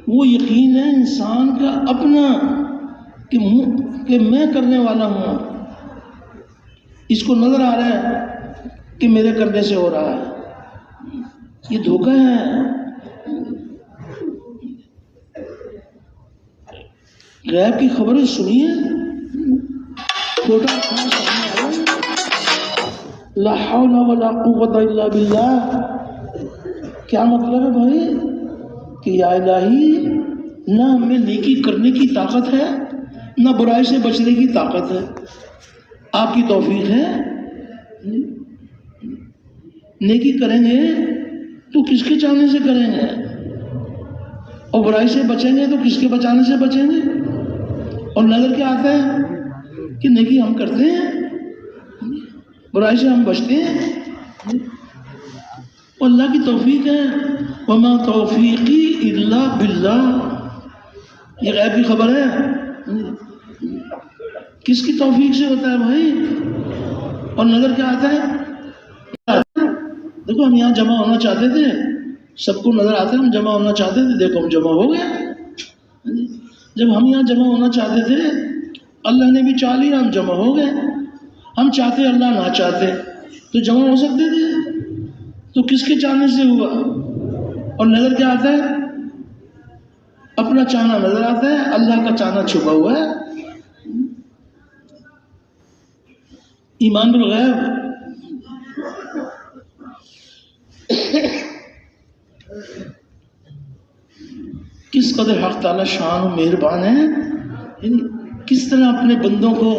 وہ یقین ہے انسان کا اپنا کہ میں کرنے والا ہوں. اس کو نظر آ رہا ہے کہ میرے کرنے سے ہو رہا ہے. یہ دھوکہ ہے. غیب کی خبریں سنیے. چھوٹا لا حول ولا قوت الا باللہ. کیا مطلب ہے بھائی کہ یا الہی نہ ہمیں نیکی کرنے کی طاقت ہے نہ برائی سے بچنے کی طاقت ہے. آپ کی توفیق ہے. نیکی کریں گے تو کس کے چاہنے سے کریں گے، اور برائی سے بچیں گے تو کس کے بچانے سے بچیں گے. اور نظر کیا آتا ہے کہ نیکی ہم کرتے ہیں، برائی سے ہم بچتے ہیں. اللہ کی توفیق ہے. وما توفیقی الا باللہ. یہ غیب کی خبر ہے. کس کی توفیق سے ہوتا ہے بھائی. اور نظر کیا آتا ہے. دیکھو ہم یہاں جمع ہونا چاہتے تھے، سب کو نظر آتا ہے ہم جمع ہونا چاہتے تھے، دیکھو ہم جمع ہو گئے. جب ہم یہاں جمع ہونا چاہتے تھے اللہ نے بھی چاہ لیا، ہم جمع ہو گئے. ہم چاہتے اللہ نہ چاہتے تو جمع ہو سکتے تھے. تو کس کے چاہنے سے ہوا. اور نظر کیا آتا ہے. اپنا چاہنا نظر آتا ہے، اللہ کا چاہنا چھپا ہوا ہے. ایمان بالغیب. کس قدر حق تعالی شان و مہربان ہے، یعنی کس طرح اپنے بندوں کو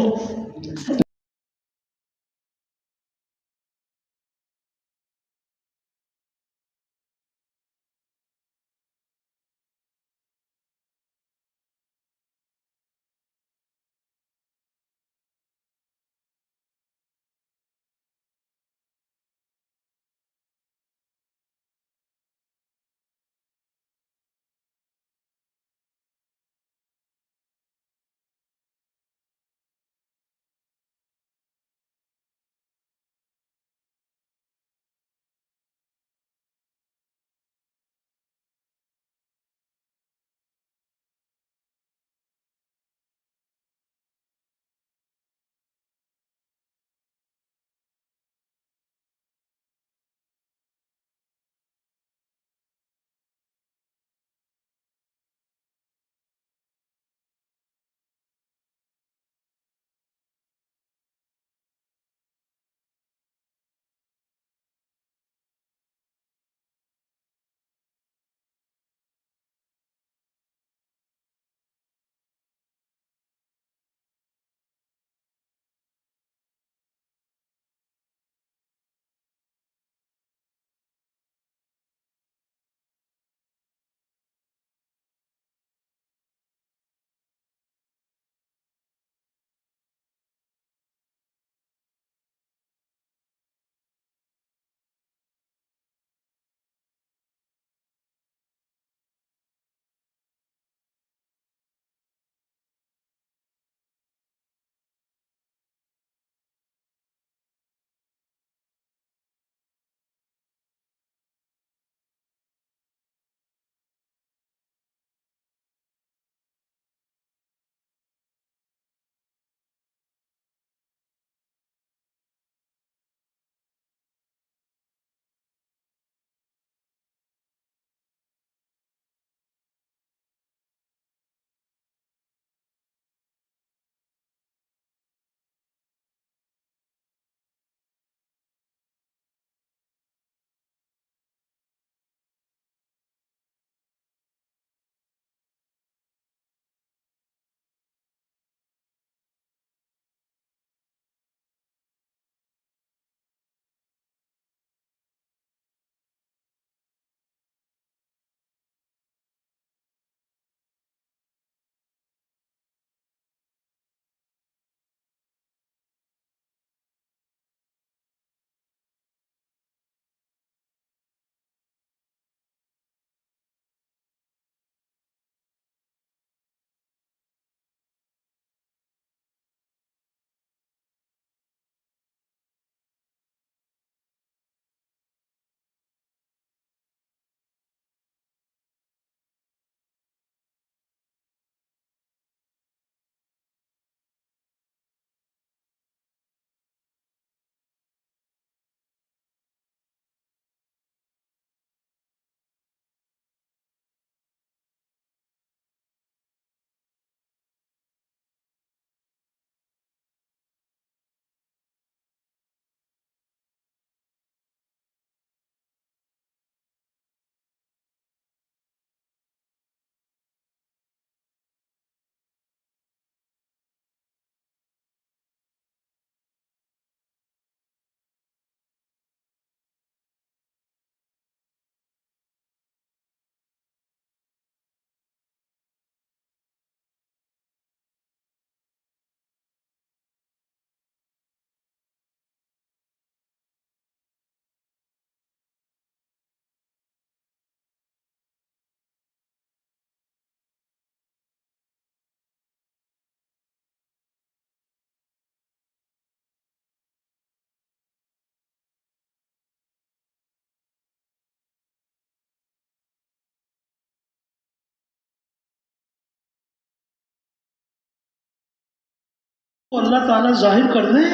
اللہ تعالیٰ ظاہر کر دیں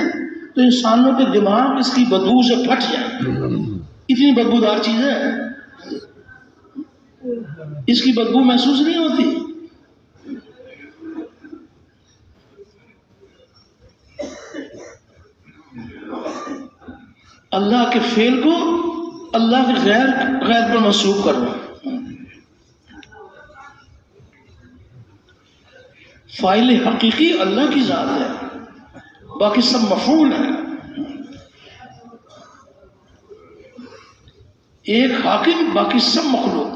تو انسانوں کے دماغ اس کی بدبو سے پھٹ جائیں. اتنی بدبودار چیز ہے، اس کی بدبو محسوس نہیں ہوتی. اللہ کے فعل کو اللہ کے غیر پر منسوب کرنا. فاعل حقیقی اللہ کی ذات ہے، باقی سب مفعول ہیں. ایک حاکم، باقی سب مخلوق.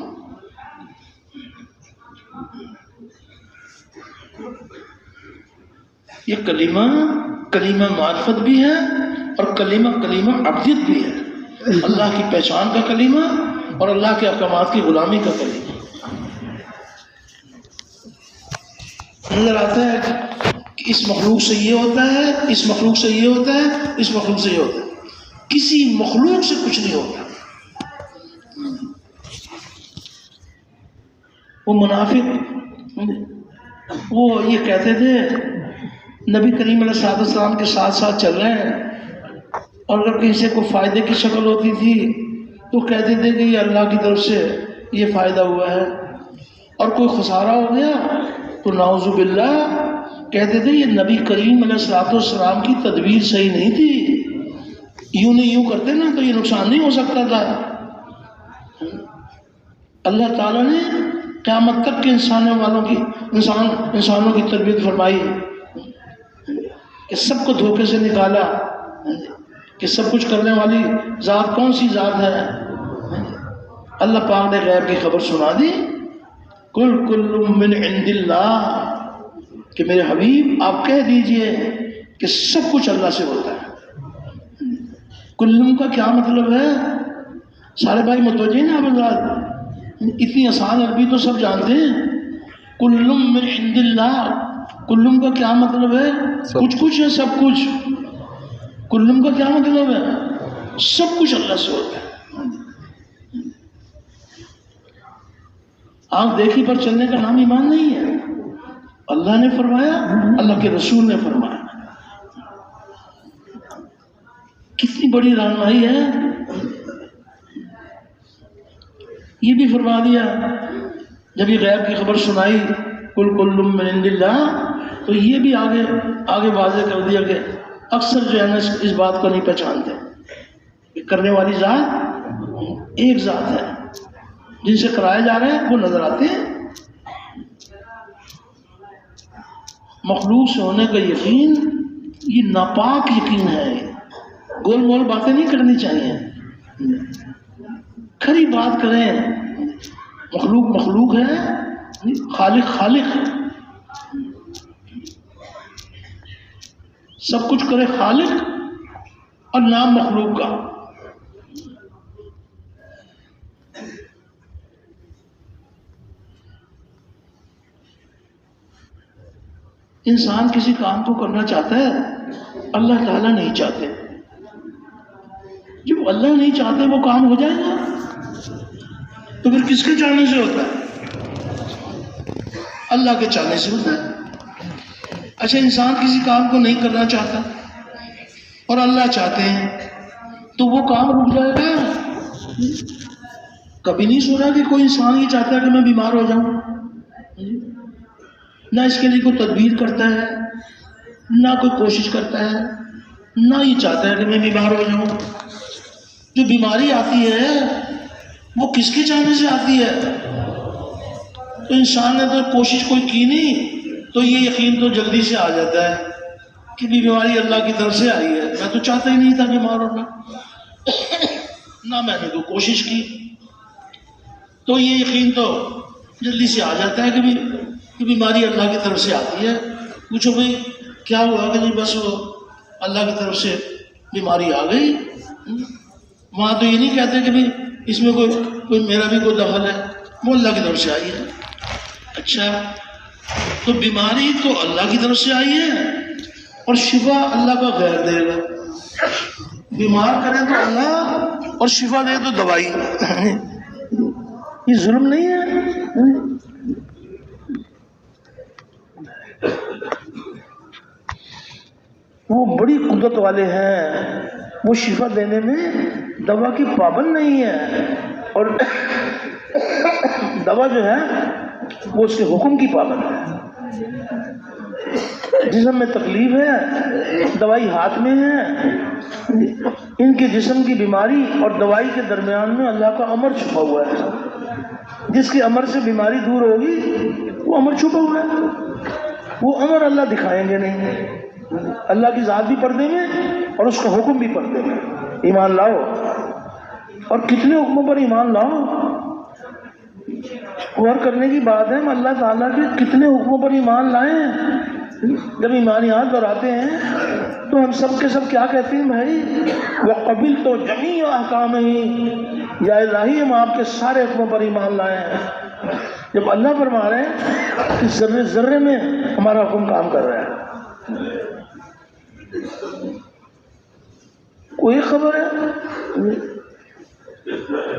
یہ کلمہ معرفت بھی ہے اور کلمہ عبدیت بھی ہے. اللہ کی پہچان کا کلمہ اور اللہ کے احکامات کی غلامی کا کلمہ. نظر آتا ہے کہ اس مخلوق سے یہ ہوتا ہے، اس مخلوق سے یہ ہوتا ہے، اس مخلوق سے یہ ہوتا ہے. کسی مخلوق سے کچھ نہیں ہوتا. وہ منافق وہ یہ کہتے تھے نبی کریم علیہ السلام کے ساتھ ساتھ چل رہے ہیں، اور اگر کسی سے کوئی فائدے کی شکل ہوتی تھی تو کہتے تھے کہ یہ اللہ کی طرف سے یہ فائدہ ہوا ہے، اور کوئی خسارہ ہو گیا تو نعوذ باللہ کہتے تھے یہ نبی کریم علیہ السلام کی تدبیر صحیح نہیں تھی، یوں نہیں یوں کرتے نا تو یہ نقصان نہیں ہو سکتا تھا. اللہ تعالیٰ نے قیامت تک کے انسانوں کی تربیت فرمائی کہ سب کو دھوکے سے نکالا کہ سب کچھ کرنے والی ذات کون سی ذات ہے. اللہ پاک نے غیب کی خبر سنا دی، کل من عند اللہ، کہ میرے حبیب آپ کہہ دیجئے کہ سب کچھ اللہ سے ہوتا ہے. کلم کا کیا مطلب ہے؟ سارے بھائی متوجہ نا حضرات، اتنی آسان عربی تو سب جانتے ہیں. کلم من عند اللہ، کلم کا کیا مطلب ہے؟ کچھ ہے، سب کچھ. کلم کا کیا مطلب ہے؟ سب کچھ اللہ سے ہوتا ہے. آنکھ دیکھی پر چلنے کا نام ایمان نہیں ہے. اللہ نے فرمایا، اللہ کے رسول نے فرمایا. کتنی بڑی رہنمائی ہے. یہ بھی فرما دیا جب یہ غیب کی خبر سنائی کل من عند اللہ، تو یہ بھی آگے واضح کر دیا کہ اکثر جو ہے نا اس بات کو نہیں پہچانتے کہ کرنے والی ذات ایک ذات ہے، جن سے کرائے جا رہے ہیں وہ نظر آتے ہیں. مخلوق سے ہونے کا یقین یہ ناپاک یقین ہے. گول مول باتیں نہیں کرنی چاہیے، کھری بات کریں. مخلوق ہے، خالق ہے. سب کچھ کرے خالق اور نام مخلوق کا. انسان کسی کام کو کرنا چاہتا ہے، اللہ تعالیٰ نہیں چاہتے. جب اللہ نہیں چاہتے وہ کام ہو جائے گا تو پھر کس کے چاہنے سے ہوتا ہے؟ اللہ کے چاہنے سے ہوتا ہے. اچھا، انسان کسی کام کو نہیں کرنا چاہتا اور اللہ چاہتے ہیں تو وہ کام رک جائے گا. کبھی نہیں سنا کہ کوئی انسان یہ چاہتا ہے کہ میں بیمار ہو جاؤں، نہ اس کے لیے کوئی تدبیر کرتا ہے، نہ کوئی کوشش کرتا ہے، نہ یہ چاہتا ہے کہ میں بیمار ہو جاؤں. جو بیماری آتی ہے وہ کس کے چاہنے سے آتی ہے؟ تو انسان نے تو کوشش کوئی کی نہیں، تو یہ یقین تو جلدی سے آ جاتا ہے کہ بیماری اللہ کی طرف سے آئی ہے. میں تو چاہتا ہی نہیں تھا بیمار ہونا، نہ میں نے کوئی کوشش کی. تو یہ یقین تو جلدی سے آ جاتا ہے کہ بیماری اللہ کی طرف سے آتی ہے. پوچھو بھائی کیا ہوا؟ کہ نہیں بس وہ اللہ کی طرف سے بیماری آ گئی. وہاں تو یہ نہیں کہتے کہ اس میں کوئی میرا بھی کوئی دخل ہے، وہ اللہ کی طرف سے آئی ہے. اچھا، تو بیماری تو اللہ کی طرف سے آئی ہے اور شفا اللہ کا غیر دے گا. بیمار کرے تو اللہ اور شفا دے تو دوائی. یہ ظلم نہیں ہے؟ بڑی قدرت والے ہیں، وہ شفا دینے میں دوا کی پابند نہیں ہے، اور دوا جو ہے وہ اس کے حکم کی پابند ہے۔ جسم میں تکلیف ہے، دوائی ہاتھ میں ہے، ان کے جسم کی بیماری اور دوائی کے درمیان میں اللہ کا امر چھپا ہوا ہے۔ جس کے امر سے بیماری دور ہوگی وہ امر چھپا ہوا ہے، وہ امر اللہ دکھائیں گے نہیں۔ اللہ کی ذات بھی پردے میں اور اس کا حکم بھی پردے میں۔ ایمان لاؤ، اور کتنے حکموں پر ایمان لاؤ، غور کرنے کی بات ہے، ہم اللہ تعالیٰ کے کتنے حکموں پر ایمان لائیں۔ جب ایمانیات دہراتے ہیں تو ہم سب کے سب کیا کہتے ہیں بھائی؟ وَقَبِلْتُ جَمِيعَ أَحْكَامِهِ، یا الہی ہم آپ کے سارے حکموں پر ایمان لائے ہیں۔ جب اللہ فرما رہے ہیں کہ ذرے ذرے میں ہمارا حکم کام کر رہا ہے، کوئی خبر ہے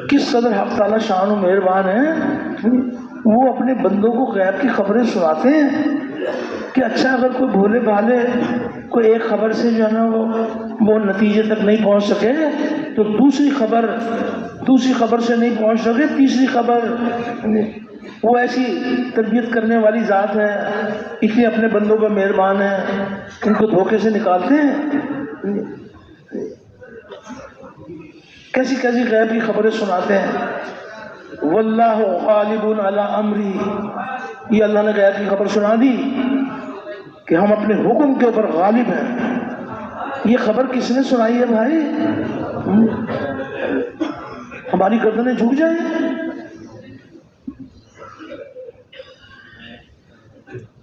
کس قدر حق تعالیٰ شان و مہربان ہے، وہ اپنے بندوں کو غیب کی خبریں سناتے ہیں کہ اچھا اگر کوئی بھولے بھالے کوئی ایک خبر سے جو ہے نا وہ نتیجے تک نہیں پہنچ سکے تو دوسری خبر سے نہیں پہنچ سکے، تیسری خبر، وہ ایسی تربیت کرنے والی ذات ہے، اتنے اپنے بندوں پر مہربان ہے، ان کو دھوکے سے نکالتے ہیں، کیسی کیسی غیب کی خبریں سناتے ہیں۔ واللہ غالب علی امری، یہ اللہ نے غیب کی خبر سنا دی کہ ہم اپنے حکم کے اوپر غالب ہیں۔ یہ خبر کس نے سنائی ہے بھائی؟ ہماری گردنیں جھک جائیں۔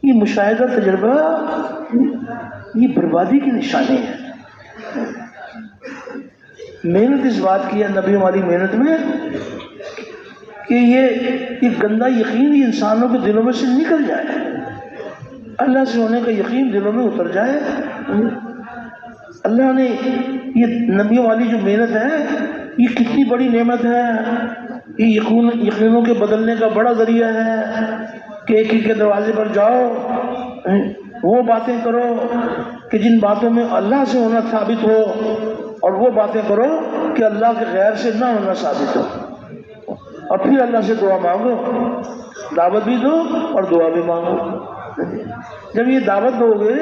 یہ مشاہدہ تجربہ یہ بربادی کی نشانی ہے۔ محنت اس بات کی ہے نبی والی محنت میں کہ یہ گندا یقین ہی انسانوں کے دلوں میں سے نکل جائے، اللہ سے ہونے کا یقین دلوں میں اتر جائے۔ اللہ نے یہ نبی والی جو محنت ہے یہ کتنی بڑی نعمت ہے، یہ یقینوں کے بدلنے کا بڑا ذریعہ ہے کہ ایک ہی کے دروازے پر جاؤ، وہ باتیں کرو کہ جن باتوں میں اللہ سے ہونا ثابت ہو، اور وہ باتیں کرو کہ اللہ کے غیر سے نہ ہونا ثابت ہو، اور پھر اللہ سے دعا مانگو، دعوت بھی دو اور دعا بھی مانگو۔ جب یہ دعوت دو گے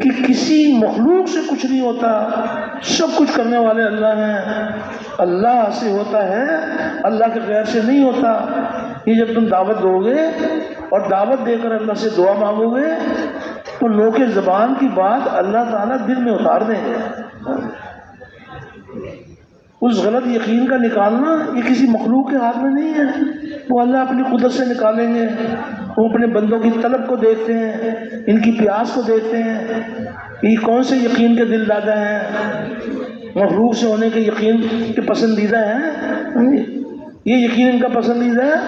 کہ کسی مخلوق سے کچھ نہیں ہوتا، سب کچھ کرنے والے اللہ ہیں، اللہ سے ہوتا ہے، اللہ کے غیر سے نہیں ہوتا، یہ جب تم دعوت دو گے اور دعوت دے کر اللہ سے دعا مانگو گے تو نوک زبان کی بات اللہ تعالیٰ دل میں اتار دیں گے۔ اس غلط یقین کا نکالنا یہ کسی مخلوق کے ہاتھ میں نہیں ہے، وہ اللہ اپنی قدرت سے نکالیں گے۔ وہ اپنے بندوں کی طلب کو دیکھتے ہیں، ان کی پیاس کو دیکھتے ہیں، یہ کون سے یقین کے دل دادا ہیں، مخلوق سے ہونے کے یقین کے پسندیدہ ہیں، یہ یقین ان کا پسندیدہ ہے،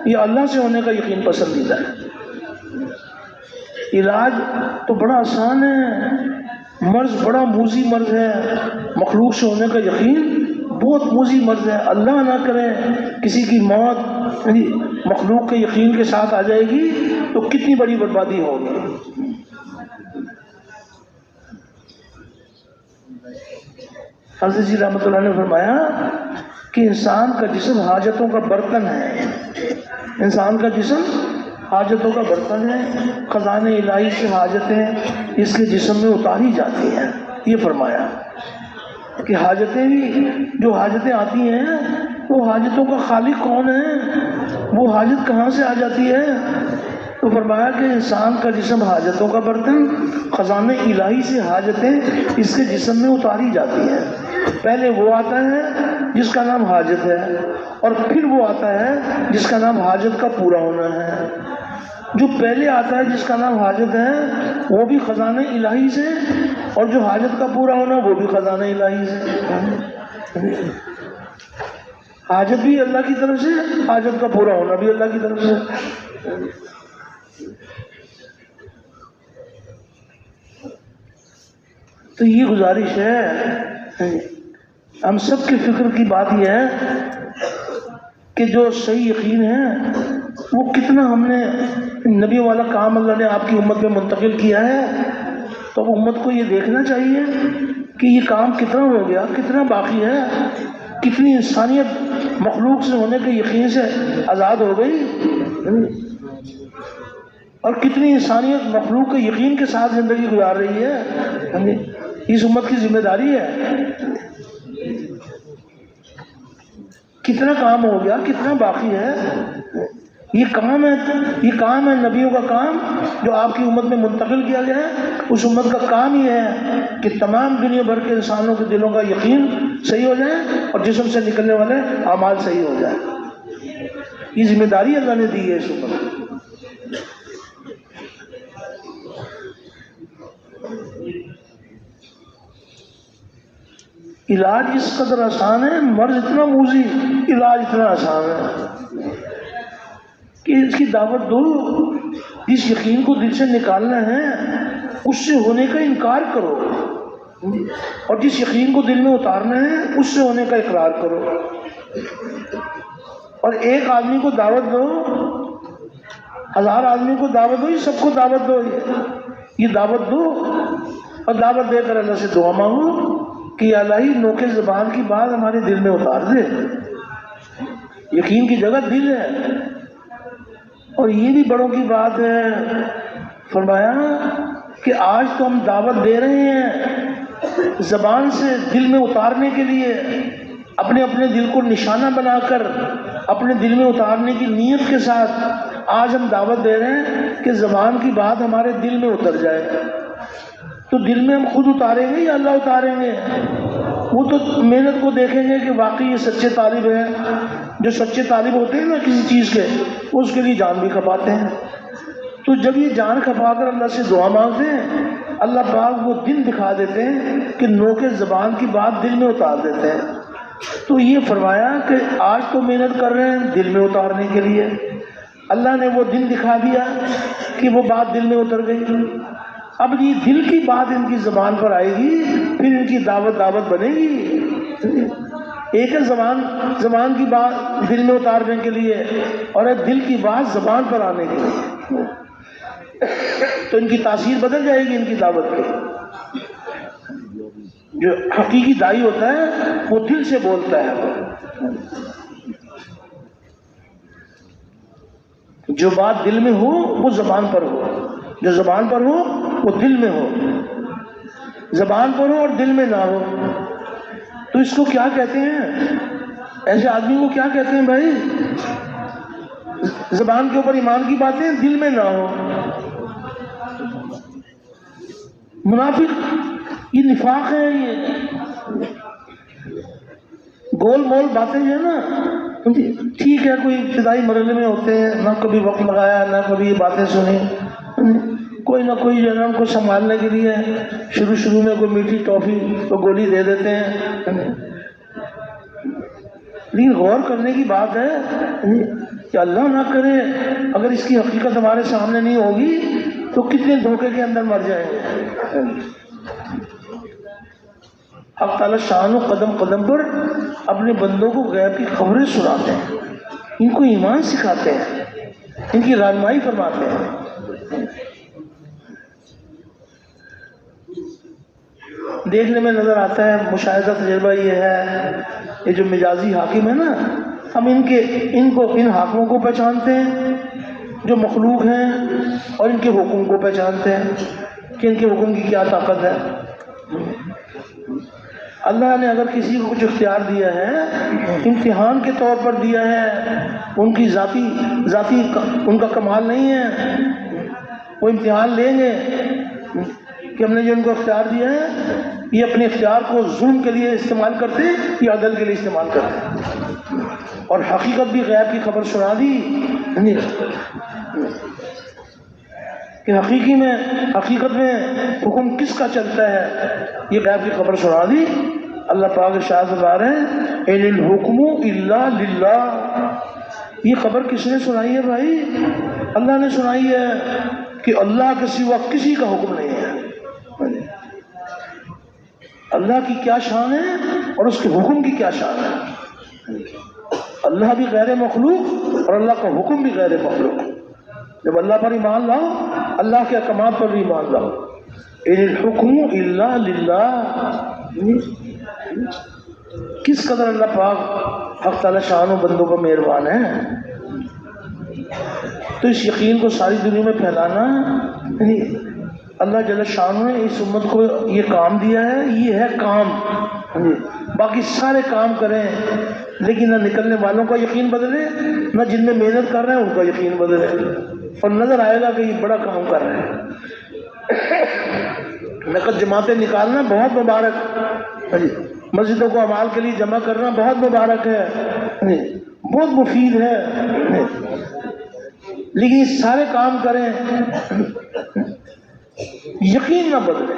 یہ اللہ سے ہونے کا یقین پسندیدہ ہے۔ علاج تو بڑا آسان ہے، مرض بڑا موذی مرض ہے، مخلوق سے ہونے کا یقین بہت موذی مرض ہے۔ اللہ نہ کرے کسی کی موت مخلوق کے یقین کے ساتھ آ جائے گی تو کتنی بڑی بربادی ہوگی۔ حضرت جی رحمۃ اللہ نے فرمایا کہ انسان کا جسم حاجتوں کا برتن ہے، انسان کا جسم حاجتوں کا برتن ہے، خزانے الہی سے حاجتیں اس کے جسم میں اتاری جاتی ہیں۔ یہ فرمایا کہ حاجتیں بھی جو حاجتیں آتی ہیں وہ حاجتوں کا خالق کون ہے، وہ حاجت کہاں سے آ جاتی ہے؟ تو فرمایا کہ انسان کا جسم حاجتوں کا برتن، خزانے الہی سے حاجتیں اس کے جسم میں اتاری جاتی ہیں۔ پہلے وہ آتا ہے جس کا نام حاجت ہے، اور پھر وہ آتا ہے جس کا نام حاجت کا پورا ہونا ہے۔ جو پہلے آتا ہے جس کا نام حاجت ہے وہ بھی خزانہ الہی سے، اور جو حاجت کا پورا ہونا وہ بھی خزانہ الہی سے۔ حاجت بھی اللہ کی طرف سے، حاجت کا پورا ہونا بھی اللہ کی طرف سے۔ تو یہ گزارش ہے، ہم سب کی فکر کی بات یہ ہے کہ جو صحیح یقین ہے وہ کتنا ہم نے نبی والا کام اللہ نے آپ کی امت میں منتقل کیا ہے، تو امت کو یہ دیکھنا چاہیے کہ یہ کام کتنا ہو گیا، کتنا باقی ہے، کتنی انسانیت مخلوق سے ہونے کے یقین سے آزاد ہو گئی، اور کتنی انسانیت مخلوق کے یقین کے ساتھ زندگی گزار رہی ہے۔ اس امت کی ذمہ داری ہے۔ کتنا کام ہو گیا، کتنا باقی ہے۔ یہ کام ہے نبیوں کا کام جو آپ کی امت میں منتقل کیا گیا ہے۔ اس امت کا کام یہ ہے کہ تمام دنیا بھر کے انسانوں کے دلوں کا یقین صحیح ہو جائے اور جسم سے نکلنے والے اعمال صحیح ہو جائے۔ یہ ذمہ داری اللہ نے دی ہے اس امت کو۔ علاج اس قدر آسان ہے، مرض اتنا موذی، علاج اتنا آسان ہے کہ اس کی دعوت دو۔ جس یقین کو دل سے نکالنا ہے اس سے ہونے کا انکار کرو، اور جس یقین کو دل میں اتارنا ہے اس سے ہونے کا اقرار کرو۔ اور ایک آدمی کو دعوت دو، 1000 آدمی کو دعوت دو، یہ سب کو دعوت دو، یہ دعوت دو، اور دعوت دے کر اللہ سے دعا مانگو کہ الہی نوکے زبان کی بات ہمارے دل میں اتار دے۔ یقین کی جگہ دل ہے، اور یہ بھی بڑوں کی بات ہے۔ فرمایا کہ آج تو ہم دعوت دے رہے ہیں زبان سے دل میں اتارنے کے لیے، اپنے اپنے دل کو نشانہ بنا کر اپنے دل میں اتارنے کی نیت کے ساتھ آج ہم دعوت دے رہے ہیں کہ زبان کی بات ہمارے دل میں اتر جائے۔ تو دل میں ہم خود اتاریں گے یا اللہ اتاریں گے؟ وہ تو محنت کو دیکھیں گے کہ واقعی یہ سچے طالب ہیں۔ جو سچے طالب ہوتے ہیں نا کسی چیز کے، وہ اس کے لیے جان بھی کھپاتے ہیں۔ تو جب یہ جان کھپا کر اللہ سے دعا مانگتے ہیں، اللہ پاک وہ دن دکھا دیتے ہیں کہ نوکے زبان کی بات دل میں اتار دیتے ہیں۔ تو یہ فرمایا کہ آج تو محنت کر رہے ہیں دل میں اتارنے کے لیے، اللہ نے وہ دن دکھا دیا کہ وہ بات دل میں اتر گئی۔ اب یہ دل کی بات ان کی زبان پر آئے گی، پھر ان کی دعوت بنے گی۔ ایک ہے زبان کی بات دل میں اتارنے کے لیے، اور ایک دل کی بات زبان پر آنے کے لیے، تو ان کی تاثیر بدل جائے گی ان کی دعوت کی۔ جو حقیقی داعی ہوتا ہے وہ دل سے بولتا ہے، جو بات دل میں ہو وہ زبان پر ہو، جو زبان پر ہو وہ دل میں ہو، زبان پر ہو اور دل میں نہ ہو۔ تو اس کو کیا کہتے ہیں؟ ایسے آدمی کو کیا کہتے ہیں بھائی؟ زبان کے اوپر ایمان کی باتیں دل میں نہ ہو، منافق، یہ نفاق ہے۔ یہ گول مول باتیں جو ہے نا، ٹھیک ہے کوئی ابتدائی مرحلے میں ہوتے ہیں، نہ کبھی وقت لگایا نہ کبھی یہ باتیں سنی، کوئی نہ کوئی جو ہے ان کو سنبھالنے کے لیے شروع میں کوئی میٹھی ٹافی تو گولی دے دیتے ہیں۔ لیکن غور کرنے کی بات ہے کہ اللہ نہ کرے اگر اس کی حقیقت ہمارے سامنے نہیں ہوگی تو کتنے دھوکے کے اندر مر جائیں گے۔ حق تعالیٰ شان و قدم قدم پر اپنے بندوں کو غیب کی خبریں سناتے ہیں، ان کو ایمان سکھاتے ہیں، ان کی رہنمائی فرماتے ہیں۔ دیکھنے میں نظر آتا ہے، مشاہدہ تجربہ یہ ہے، یہ جو مجازی حاکم ہے نا، ہم ان حاکموں کو پہچانتے ہیں جو مخلوق ہیں، اور ان کے حکم کو پہچانتے ہیں کہ ان کے حکم کی کیا طاقت ہے۔ اللہ نے اگر کسی کو کچھ اختیار دیا ہے امتحان کے طور پر دیا ہے، ان کی ذاتی ان کا کمال نہیں ہے، وہ امتحان لیں گے کہ ہم نے جو ان کو اختیار دیا ہے یہ اپنے اختیار کو ظلم کے لیے استعمال کرتے یا عدل کے لیے استعمال کرتے، اور حقیقت بھی غیب کی خبر سنا دی کہ حقیقت میں حکم کس کا چلتا ہے، یہ غیب کی خبر سنا دی۔ اللہ پاک ارشاد فرما رہے ہیں ان الحکم الا للہ، یہ خبر کس نے سنائی ہے بھائی؟ اللہ نے سنائی ہے کہ اللہ کے سوا کسی کا حکم نہیں ہے۔ اللہ کی کیا شان ہے اور اس کے حکم کی کیا شان ہے۔ اللہ بھی غیر مخلوق اور اللہ کا حکم بھی غیر مخلوق۔ جب اللہ پر ایمان لاؤ، اللہ کے احکامات پر بھی ایمان لاؤ، ان الحکم الا للہ. کس قدر اللہ پاک حق تعالی شان و بندوں پر مہربان ہے. تو اس یقین کو ساری دنیا میں پھیلانا، یعنی اللہ جل شانہ نے اس امت کو یہ کام دیا ہے، یہ ہے کام. باقی سارے کام کریں لیکن نہ نکلنے والوں کا یقین بدلے، نہ جن میں محنت کر رہے ہیں ان کا یقین بدلے، اور نظر آئے گا کہ یہ بڑا کام کر رہے ہیں. نقد جماعتیں نکالنا بہت مبارک، مسجدوں کو اعمال کے لیے جمع کرنا بہت مبارک ہے، بہت مفید ہے، لیکن یہ سارے کام کریں یقین نہ بدلے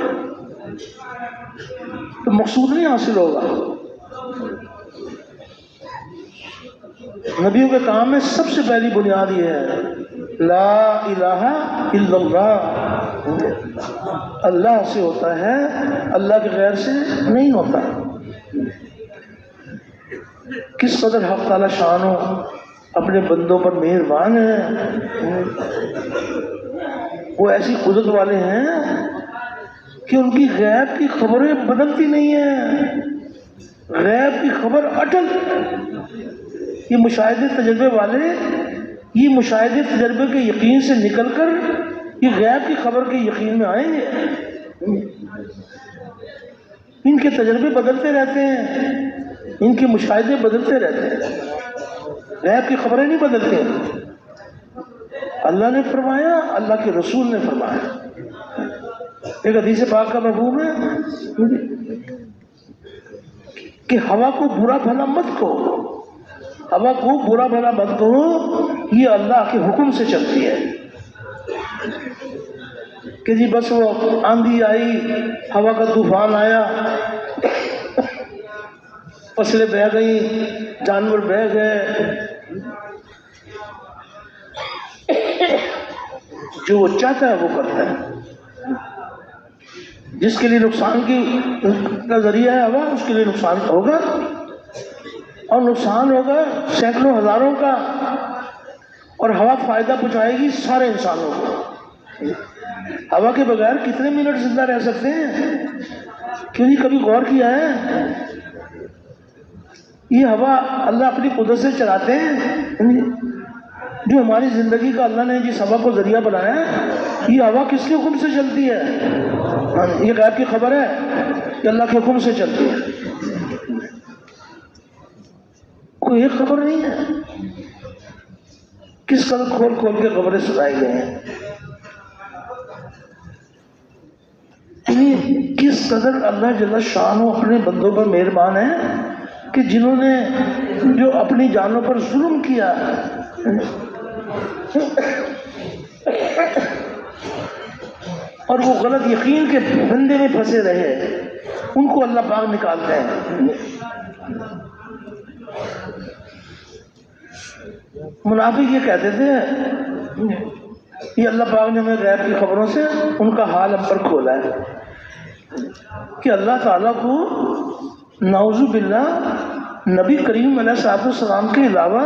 تو مقصود نہیں حاصل ہوگا. نبیوں کے کام میں سب سے پہلی بنیاد یہ ہے لا الہ الا اللہ. اللہ سے ہوتا ہے، اللہ کے غیر سے نہیں ہوتا. کس قدر حق تعالی شان ہو اپنے بندوں پر مہربان ہے. وہ ایسی قدرت والے ہیں کہ ان کی غیب کی خبریں بدلتی نہیں ہیں، غیب کی خبر اٹل. یہ مشاہدے تجربے والے، یہ مشاہدے تجربے کے یقین سے نکل کر یہ غیب کی خبر کے یقین میں آئیں گے. ان کے تجربے بدلتے رہتے ہیں، ان کے مشاہدے بدلتے رہتے ہیں، غیب کی خبریں نہیں بدلتے. اللہ نے فرمایا، اللہ کے رسول نے فرمایا. ایک حدیث پاک کا مفہوم ہے کہ ہوا کو برا بھلا مت کہو، ہوا کو برا بھلا مت کہو، یہ اللہ کے حکم سے چلتی ہے. کہ جی بس وہ آندھی آئی، ہوا کا طوفان آیا، فصلیں بہہ گئیں، جانور بہہ گئے. جو وہ چاہتا ہے وہ کرتا ہے. جس کے لیے نقصان کا ذریعہ ہے ہوا، اس کے لیے نقصان ہوگا، اور نقصان ہوگا سینکڑوں ہزاروں کا، اور ہوا فائدہ پہنچائے گی سارے انسانوں کو. ہوا کے بغیر کتنے منٹ زندہ رہ سکتے ہیں؟ کیوں نہیں کبھی غور کیا ہے؟ یہ ہوا اللہ اپنی قدرت سے چلاتے ہیں. جو ہماری زندگی کا اللہ نے جس ہوا کو ذریعہ بنایا ہے، یہ ہوا کس کے حکم سے چلتی ہے؟ یہ غیب کی خبر ہے کہ اللہ کے حکم سے چلتی ہے. کوئی ایک خبر نہیں ہے. کس قدر کھول کھول کے خبریں سنائی گئی ہیں. کس قدر اللہ جل شانہ اپنے بندوں پر مہربان ہے کہ جنہوں نے جو اپنی جانوں پر ظلم کیا اور وہ غلط یقین کے بندے میں پھنسے رہے، ان کو اللہ پاک نکالتے ہیں. منافق یہ کہتے تھے یہ اللہ پاک نے ہمیں غیب کی خبروں سے ان کا حال ہم پر کھولا ہے کہ اللہ تعالیٰ کو نعوذ باللہ نبی کریم علیہ السلام کے علاوہ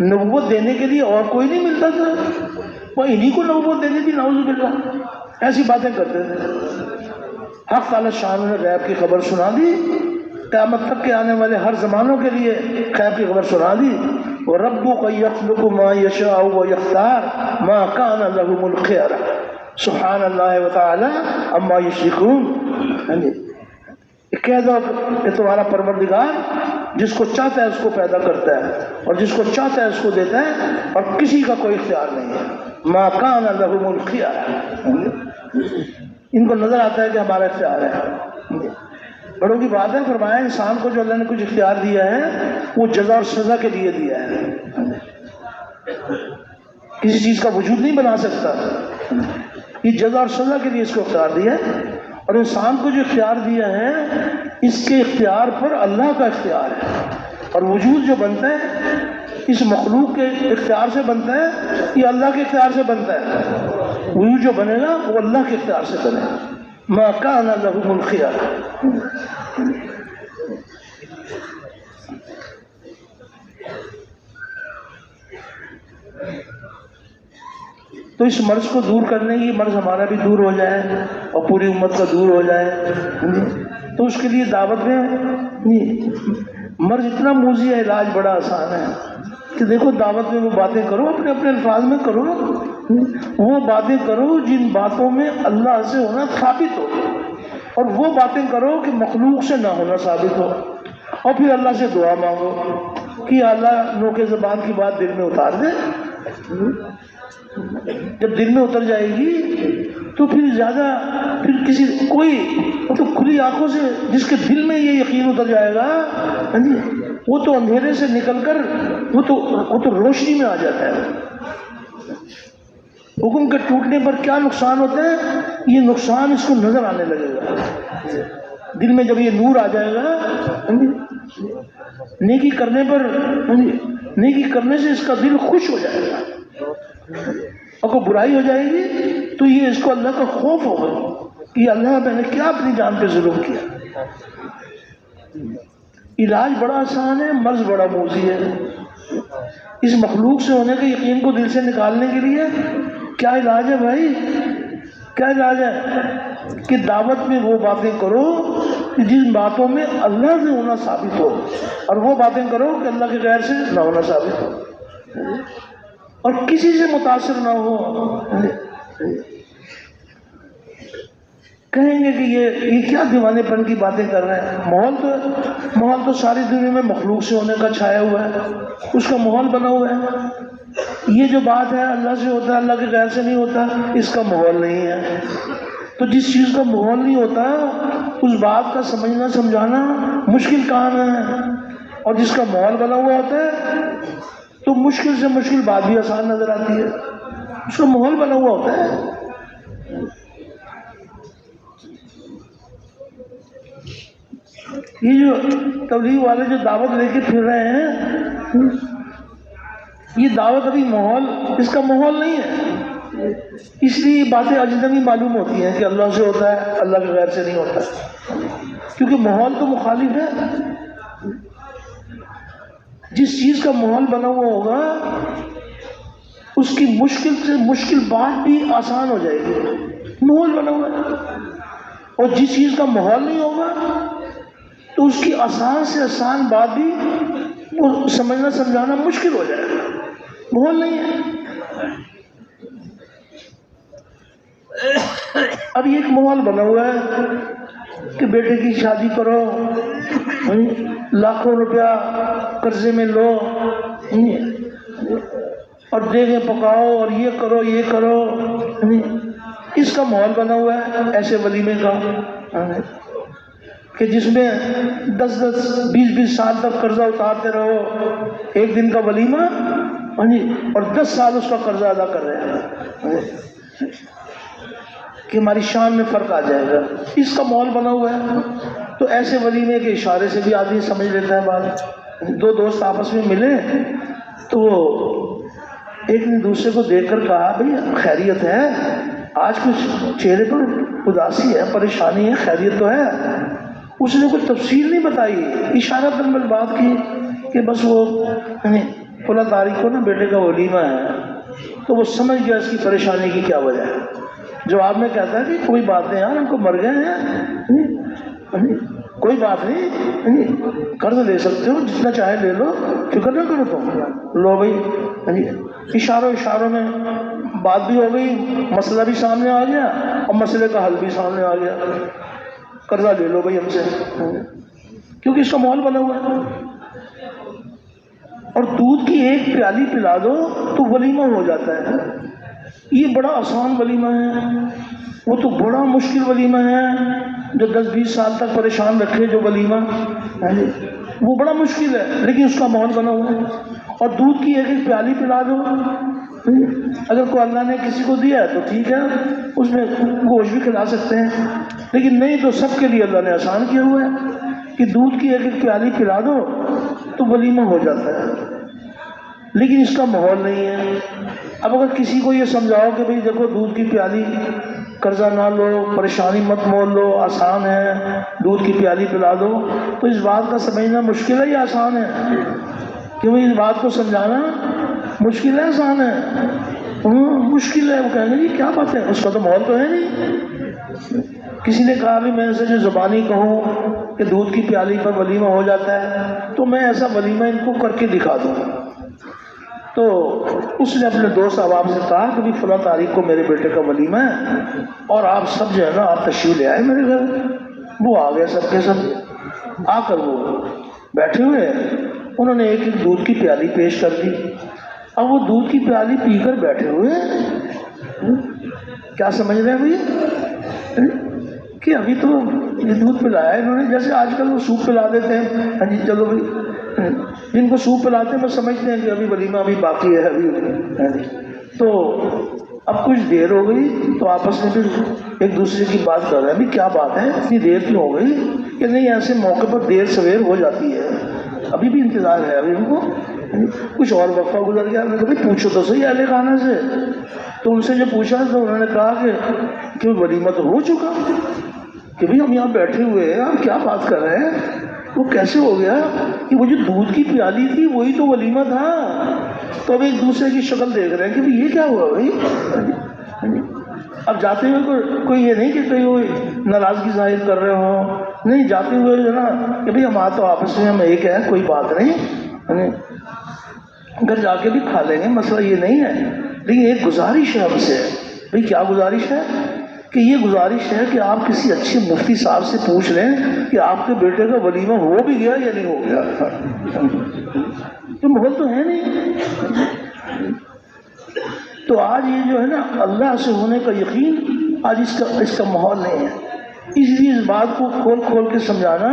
نبوت دینے کے لیے اور کوئی نہیں ملتا تھا. وہ انہی کو نبوت دینی تھی، نعوذ باللہ. ایسی باتیں کرتے تھے. حق تعالیٰ شان نے غیب کی خبر سنا دی، قیامت تک کے آنے والے ہر زمانوں کے لیے غیب کی خبر سنا دی. وَرَبُّكَ يَخْلُقُ مَا يَشَاءُ وَيَخْتَارُ مَا كَانَ لَهُمُ الْخِيَرَةُ سبحان اللہ وتعالی عما یشرکون. کہہ دو کہ تمہارا پروردگار جس کو چاہتا ہے اس کو پیدا کرتا ہے، اور جس کو چاہتا ہے اس کو دیتا ہے، اور کسی کا کوئی اختیار نہیں ہے. ما کان لهم الخيار. ان کو نظر آتا ہے کہ ہمارا اختیار ہے. بڑوں کی بات ہے. فرمایا انسان کو جو اللہ نے کچھ اختیار دیا ہے وہ جزا اور سزا کے لیے دیا ہے، کسی چیز کا وجود نہیں بنا سکتا. یہ جزا اور سزا کے لیے اس کو اختیار دیا ہے. اور انسان کو جو اختیار دیا ہے اس کے اختیار پر اللہ کا اختیار ہے. اور وجود جو بنتا ہے اس مخلوق کے اختیار سے بنتا ہے، یہ اللہ کے اختیار سے بنتا ہے. وجود جو بنے گا وہ اللہ کے اختیار سے بنے گا. ما کان لهم الخيار. تو اس مرض کو دور کرنے کی، مرض ہمارا بھی دور ہو جائے اور پوری امت کا دور ہو جائے، تو اس کے لیے دعوت میں مرض اتنا موذی ہے، علاج بڑا آسان ہے کہ دیکھو دعوت میں وہ باتیں کرو، اپنے اپنے الفاظ میں کرو، وہ باتیں کرو جن باتوں میں اللہ سے ہونا ثابت ہو، اور وہ باتیں کرو کہ مخلوق سے نہ ہونا ثابت ہو، اور پھر اللہ سے دعا مانگو کہ اللہ نوکے زبان کی بات دل میں اتار دے۔ جب دل میں اتر جائے گی تو پھر زیادہ پھر کسی کوئی تو کھلی آنکھوں سے جس کے دل میں یہ یقین اتر جائے گا، وہ تو اندھیرے سے نکل کر وہ تو روشنی میں آ جاتا ہے۔ حکم کے ٹوٹنے پر کیا نقصان ہوتا ہے؟ یہ نقصان اس کو نظر آنے لگے گا دل میں، جب یہ نور آ جائے گا نیکی کرنے پر، نیکی کرنے سے اس کا دل خوش ہو جائے گا، اور کوئی برائی ہو جائے گی تو یہ اس کو اللہ کا خوف ہوگا کہ اللہ میں نے کیا اپنی جان پہ ظلم کیا۔ علاج بڑا آسان ہے، مرض بڑا موذی ہے۔ اس مخلوق سے ہونے کے یقین کو دل سے نکالنے کے لیے کیا علاج ہے بھائی؟ کیا علاج ہے کہ دعوت میں وہ باتیں کرو کہ جن باتوں میں اللہ سے ہونا ثابت ہو، اور وہ باتیں کرو کہ اللہ کے غیر سے نہ ہونا ثابت ہو، اور کسی سے متاثر نہ ہو۔ کہیں گے کہ یہ کیا دیوانے پن کی باتیں کر رہے ہیں، ماحول تو ساری دنیا میں مخلوق سے ہونے کا چھایا ہوا ہے، اس کا ماحول بنا ہوا ہے۔ یہ جو بات ہے اللہ سے ہوتا ہے اللہ کے غیر سے نہیں ہوتا، اس کا ماحول نہیں ہے۔ تو جس چیز کا ماحول نہیں ہوتا اس بات کا سمجھنا سمجھانا مشکل کام ہے، اور جس کا ماحول بنا ہوا ہوتا ہے تو مشکل سے مشکل بات بھی آسان نظر آتی ہے، اس کا ماحول بنا ہوا ہوتا ہے۔ یہ جو تبلیغ والے جو دعوت لے کے پھر رہے ہیں، یہ دعوت ابھی ماحول، اس کا ماحول نہیں ہے، اس لیے یہ باتیں اجنبی معلوم ہوتی ہیں کہ اللہ سے ہوتا ہے اللہ کے غیر سے نہیں ہوتا، کیونکہ ماحول تو مخالف ہے۔ جس چیز کا ماحول بنا ہوا ہوگا اس کی مشکل سے مشکل بات بھی آسان ہو جائے گی، ماحول بنا ہوا ہے، اور جس چیز کا ماحول نہیں ہوگا تو اس کی آسان سے آسان بات بھی وہ سمجھنا سمجھانا مشکل ہو جائے گا، ماحول نہیں ہے۔ اب یہ ایک ماحول بنا ہوا ہے کہ بیٹے کی شادی کرو، لاکھوں روپیہ قرضے میں لو، اور دیگیں پکاؤ اور یہ کرو یہ کرو، اس کا ماحول بنا ہوا ہے ایسے ولیمے کا کہ جس میں 10-20 سال تک قرضہ اتارتے رہو، ایک دن کا ولیمہ اور 10 سال اس کا قرضہ ادا کر رہے ہیں کہ ہماری شان میں فرق آ جائے گا، اس کا ماحول بنا ہوا ہے۔ تو ایسے ولیمے کے اشارے سے بھی آدمی سمجھ لیتا ہے بات۔ دو دوست آپس میں ملے تو ایک نے دوسرے کو دیکھ کر کہا بھئی خیریت ہے؟ آج کچھ چہرے پر اداسی ہے، پریشانی ہے، خیریت تو ہے؟ اس نے کوئی تفصیل نہیں بتائی، اشارہ تن بات کی کہ بس وہ فلاں تاریخ کو نا بیٹے کا ولیمہ ہے، تو وہ سمجھ گیا اس کی پریشانی کی کیا وجہ ہے۔ جواب میں کہتا ہے کہ کوئی بات نہیں یار، ہم کو مر گئے ہیں، کوئی بات نہیں، قرض لے سکتے ہو جتنا چاہے لے لو، فکر نہ کرو تم، لو بھائی۔ اشاروں میں بات بھی ہو گئی، مسئلہ بھی سامنے آ گیا اور مسئلے کا حل بھی سامنے آ گیا، قرضہ لے لو بھائی ہم سے، کیونکہ اس کا ماحول بنا ہوا ہے۔ اور دودھ کی ایک پیالی پلا دو تو ولیمہ ہو جاتا ہے۔ یہ بڑا آسان ولیمہ ہے، وہ تو بڑا مشکل ولیمہ ہے جو 10-20 سال تک پریشان رکھے جو ولیمہ، وہ بڑا مشکل ہے، لیکن اس کا ماحول بنا ہوا ہے۔ اور دودھ کی ایک پیالی پلا دو، اگر کوئی اللہ نے کسی کو دیا ہے تو ٹھیک ہے، اس میں گوشت بھی کھلا سکتے ہیں، لیکن نہیں تو سب کے لیے اللہ نے آسان کیا ہوا ہے کہ دودھ کی ایک پیالی پلا دو تو ولیمہ ہو جاتا ہے، لیکن اس کا ماحول نہیں ہے۔ اب اگر کسی کو یہ سمجھاؤ کہ بھئی دیکھو دودھ کی پیالی، قرضہ نہ لو، پریشانی مت مول لو، آسان ہے، دودھ کی پیالی پلا دو، تو اس بات کا سمجھنا مشکل ہے یا آسان ہے؟ کیوں اس بات کو سمجھانا مشکل ہے آسان ہے؟ مشکل ہے. وہ کہیں گے جی کیا بات ہے, اس کا تو ماحول تو ہے نہیں. کسی نے کہا بھی میں ایسے جو زبانی کہوں کہ دودھ کی پیالی پر ولیمہ ہو جاتا ہے, تو میں ایسا ولیمہ ان کو کر کے دکھا دوں. تو اس نے اپنے دوست احباب سے کہا کہ بھی فلاں تاریخ کو میرے بیٹے کا ولیمہ ہے اور آپ سب جو ہے نا آپ تشریف لے آئے میرے گھر. وہ آ گئے سب کے سب. آ کر وہ بیٹھے ہوئے, انہوں نے ایک ایک دودھ کی پیالی پیش کر دی. اب وہ دودھ کی پیالی پی کر بیٹھے ہوئے. کیا سمجھ رہے ہیں بھائی کہ ابھی تو یہ دودھ پلایا انہوں نے, جیسے آج کل وہ سوپ پلا دیتے ہیں. ہاں جی چلو بھائی, جن کو سوپ پلاتے ہیں وہ سمجھتے ہیں کہ ابھی ولیمہ ابھی باقی ہے ابھی. تو اب کچھ دیر ہو گئی تو آپس میں پھر ایک دوسرے کی بات کر رہے ہیں, ابھی کیا بات ہے اتنی دیر کیوں ہو گئی. کہ نہیں ایسے موقع پر دیر سویر ہو جاتی ہے, ابھی بھی انتظار ہے ابھی ان کو. کچھ اور وقفہ گزر گیا. میں نے کہا پوچھو تو صحیح اہل خانہ سے. تو ان سے جو پوچھا تو انہوں نے کہا کہ ولیمہ تو ہو چکا, کہ بھائی ہم یہاں بیٹھے ہوئے ہیں, آپ کیا بات کر رہے ہیں. وہ کیسے ہو گیا کہ وہ جو دودھ کی پیالی تھی وہی تو ولیمہ تھا. تو اب ایک دوسرے کی شکل دیکھ رہے ہیں کہ بھائی یہ کیا ہوا بھائی. اب جاتے ہوئے کوئی یہ نہیں کہ کوئی وہ ناراضگی ظاہر کر رہے ہوں, نہیں, جاتے ہوئے جو ہے نا کہ بھائی ہم تو آپس میں ہم ایک ہیں, کوئی بات نہیں, گھر جا کے بھی کھا لیں گے, مسئلہ یہ نہیں ہے. لیکن ایک گزارش ہے ہم سے. بھائی کیا گزارش ہے؟ کہ یہ گزارش ہے کہ آپ کسی اچھے مفتی صاحب سے پوچھ لیں کہ آپ کے بیٹے کا ولیمہ ہو بھی گیا یا نہیں ہو گیا. تو ماحول تو ہے نہیں. تو آج یہ جو ہے نا اللہ سے ہونے کا یقین, آج اس کا ماحول نہیں ہے. اس لیے اس بات کو کھول کھول کے سمجھانا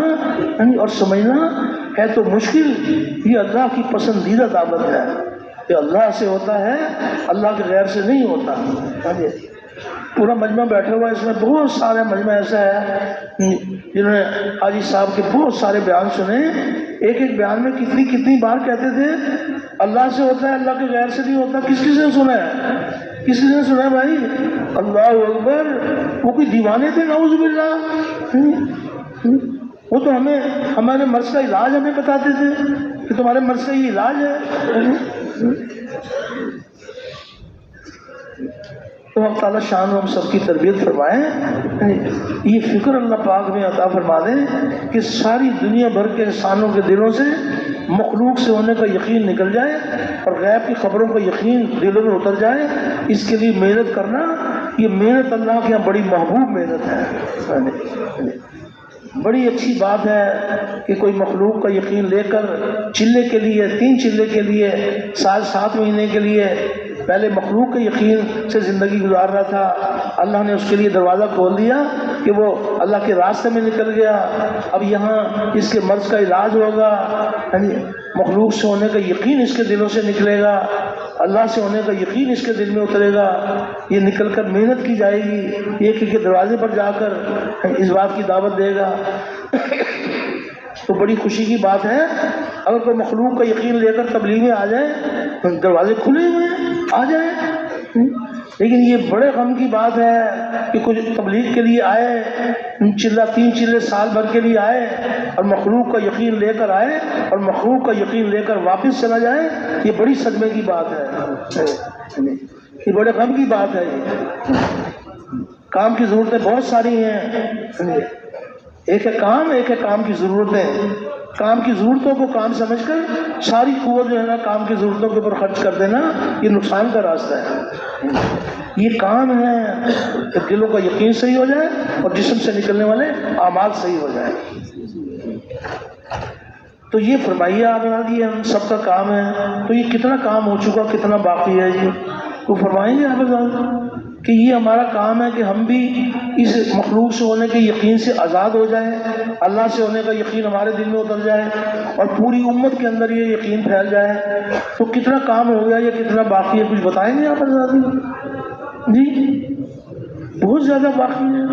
اور سمجھنا ہے تو مشکل. یہ اللہ کی پسندیدہ دعوت ہے. یہ اللہ سے ہوتا ہے, اللہ کے غیر سے نہیں ہوتا. پورا مجمع بیٹھا ہوا ہے, اس میں بہت سارے مجمع ایسا ہے جنہوں نے حاجی صاحب کے بہت سارے بیان سنے. ایک ایک بیان میں کتنی بار کہتے تھے اللہ سے ہوتا ہے, اللہ کے غیر سے نہیں ہوتا. کس نے سنا ہے, کس نے سنا ہے بھائی؟ اللہ اکبر. وہ کوئی دیوانے تھے نعوذ باللہ. وہ تو ہمارے مرض کا علاج ہمیں بتاتے تھے کہ تمہارے مرض کا یہ علاج ہے. تو اللہ تعالیٰ شان ہم سب کی تربیت فرمائیں. یہ فکر اللہ پاک میں عطا فرما دیں کہ ساری دنیا بھر کے انسانوں کے دلوں سے مخلوق سے ہونے کا یقین نکل جائے اور غیب کی خبروں کا یقین دلوں میں اتر جائے. اس کے لیے محنت کرنا, یہ محنت اللہ کے یہاں بڑی محبوب محنت ہے. بڑی اچھی بات ہے کہ کوئی مخلوق کا یقین لے کر چلے کے لیے, 3 چلے کے لیے, 7 مہینے کے لیے پہلے مخلوق کے یقین سے زندگی گزار رہا تھا. اللہ نے اس کے لیے دروازہ کھول دیا کہ وہ اللہ کے راستے میں نکل گیا. اب یہاں اس کے مرض کا علاج ہوگا. مخلوق سے ہونے کا یقین اس کے دلوں سے نکلے گا, اللہ سے ہونے کا یقین اس کے دل میں اترے گا. یہ نکل کر محنت کی جائے گی, ایک ایک کے دروازے پر جا کر اس بات کی دعوت دے گا. تو بڑی خوشی کی بات ہے اگر کوئی مخلوق کا یقین لے کر تبلیغ میں آ جائے, دروازے کھلے ہوئے ہیں, آ جائیں. لیکن یہ بڑے غم کی بات ہے کہ کچھ تبلیغ کے لیے آئے, 3 چلے سال بھر کے لیے آئے اور مخلوق کا یقین لے کر آئے اور مخلوق کا یقین لے کر واپس چلا جائے. یہ بڑی صدمے کی بات ہے, یہ بڑے غم کی بات ہے. کام کی ضرورتیں بہت ساری ہیں. ایک ہے کام کی ضرورتیں. کام کی ضرورتوں کو کام سمجھ کر ساری قوت جو ہے نا کام کی ضرورتوں کے اوپر خرچ کر دینا, یہ نقصان کا راستہ ہے. یہ کام ہے کہ دلوں کا یقین صحیح ہو جائے اور جسم سے نکلنے والے اعمال صحیح ہو جائے. تو یہ فرمائیے آپ یہ ہم سب کا کام ہے. تو یہ کتنا کام ہو چکا, کتنا باقی ہے, جی تو فرمائیں گے آپ کہ یہ ہمارا کام ہے کہ ہم بھی اس مخلوق سے ہونے کے یقین سے آزاد ہو جائیں, اللہ سے ہونے کا یقین ہمارے دل میں اتر جائے اور پوری امت کے اندر یہ یقین پھیل جائے. تو کتنا کام ہو گیا یا کتنا باقی ہے, کچھ بتائیں گے آپ جی؟ بہت زیادہ باقی ہے.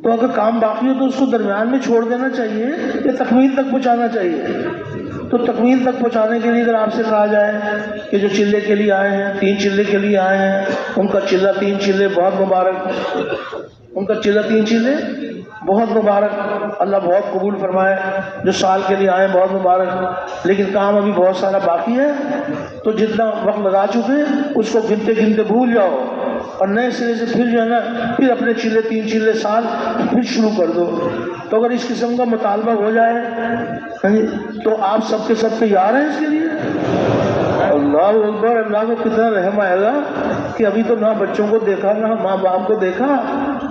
تو اگر کام باقی ہو تو اس کو درمیان میں چھوڑ دینا چاہیے یا تکمیل تک پہنچانا چاہیے. تو تکمیل تک پہنچانے کے لیے اگر آپ سے کہا جائے کہ جو چلے کے لیے آئے ہیں, 3 چلے کے لیے آئے ہیں, ان کا چلہ 3 چلے بہت مبارک, ان کا چلہ 3 چلے بہت مبارک، اللہ بہت قبول فرمائے، جو سال کے لیے آئے بہت مبارک، لیکن کام ابھی بہت سارا باقی ہے، تو جتنا وقت لگا چکے اس کو گنتے گنتے بھول جاؤ اور نئے سرے سے پھر جو ہے نا پھر اپنے چیلے 3 چیلے سال پھر شروع کر دو۔ تو اگر اس قسم کا مطالبہ ہو جائے تو آپ سب کے سب تیار ہیں اس کے لیے؟ اللہ اکبر، اللہ کو کتنا رحم آئے گا کہ ابھی تو نہ بچوں کو دیکھا نہ ماں باپ کو دیکھا،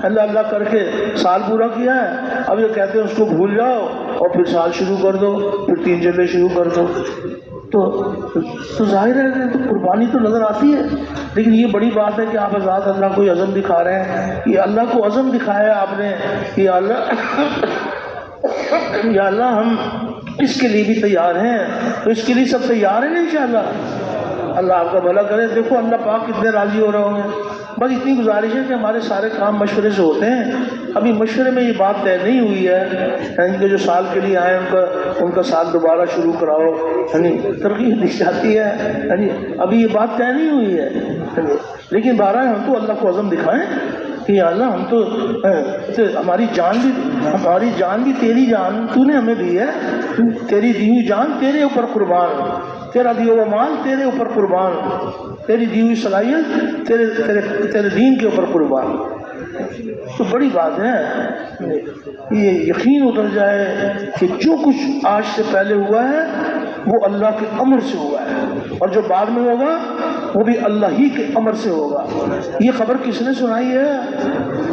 اللہ اللہ کر کے سال پورا کیا ہے، اب یہ کہتے ہیں اس کو بھول جاؤ اور پھر سال شروع کر دو، پھر 3 چلے شروع کر دو۔ تو ظاہر ہے تو قربانی تو نظر آتی ہے، لیکن یہ بڑی بات ہے کہ آپ حضرات اللہ کو عزم دکھا رہے ہیں، یہ اللہ کو عزم دکھایا آپ نے کہ یا اللہ ہم اس کے لیے بھی تیار ہیں، تو اس کے لیے سب تیار ہیں انشاءاللہ۔ اللہ آپ کا بھلا کرے۔ دیکھو اللہ پاک کتنے راضی ہو رہے ہوں گے۔ بس اتنی گزارش ہے کہ ہمارے سارے کام مشورے سے ہوتے ہیں، ابھی مشورے میں یہ بات طے نہیں ہوئی ہے کہ جو سال کے لیے آئے ان کا سال دوبارہ شروع کراؤ، ترغیب دی جاتی ہے، ابھی یہ بات طے نہیں ہوئی ہے، لیکن بہرحال ہم تو اللہ کو عزم دکھائیں کہ یا اللہ ہم تو ہماری جان بھی تیری جان تو نے ہمیں دی ہے، تیری دی ہوئی جان تیرے اوپر قربان، تیرا دیا ہوا مال تیرے اوپر قربان، تیری دی ہوئی صلاحیت تیرے دین کے اوپر قربان۔ تو بڑی بات ہے یہ یقین اتر جائے کہ جو کچھ آج سے پہلے ہوا ہے وہ اللہ کے امر سے ہوا ہے، اور جو بعد میں ہوگا وہ بھی اللہ ہی کے امر سے ہوگا۔ یہ خبر کس نے سنائی ہے؟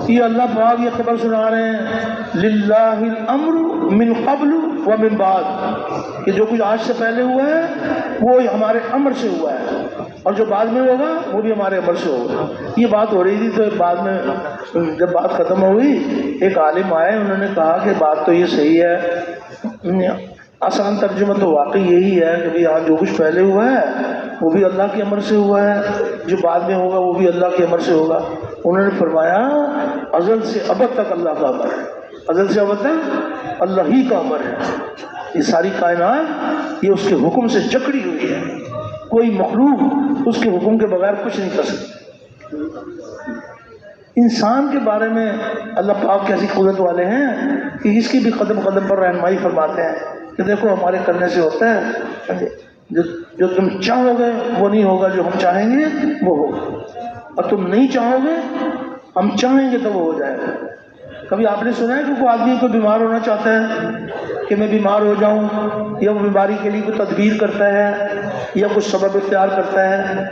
یہ اللہ پاک یہ خبر سنا رہے ہیں، للہ الامر من قبل ومن بعد، کہ جو کچھ آج سے پہلے ہوا ہے وہ ہمارے امر سے ہوا ہے، اور جو بعد میں ہوگا وہ بھی ہمارے امر سے ہوگا۔ یہ بات ہو رہی تھی تو بعد میں جب بات ختم ہوئی ایک عالم آئے، انہوں نے کہا کہ بات تو یہ صحیح ہے، آسان ترجمہ تو واقعی یہی ہے کہ یہاں جو کچھ پہلے ہوا ہے وہ بھی اللہ کے امر سے ہوا ہے، جو بعد میں ہوگا وہ بھی اللہ کے امر سے ہوگا۔ انہوں نے فرمایا ازل سے ابد تک اللہ کا امر ہے، ازل سے ابد تک اللہ ہی کا امر ہے، یہ ساری کائنات یہ اس کے حکم سے جکڑی ہوئی ہے، کوئی مخلوق اس کے حکم کے بغیر کچھ نہیں کر سکتی۔ انسان کے بارے میں اللہ پاک کیسی قدرت والے ہیں کہ اس کی بھی قدم قدم پر رہنمائی فرماتے ہیں کہ دیکھو ہمارے کرنے سے ہوتا ہے، جو تم چاہو گے وہ نہیں ہوگا، جو ہم چاہیں گے وہ ہوگا، اور تم نہیں چاہو گے ہم چاہیں گے تو وہ ہو جائے گا۔ کبھی آپ نے سنا ہے کہ کوئی آدمی کو بیمار ہونا چاہتا ہے کہ میں بیمار ہو جاؤں، یا وہ بیماری کے لیے کوئی تدبیر کرتا ہے یا کچھ سبب اختیار کرتا ہے؟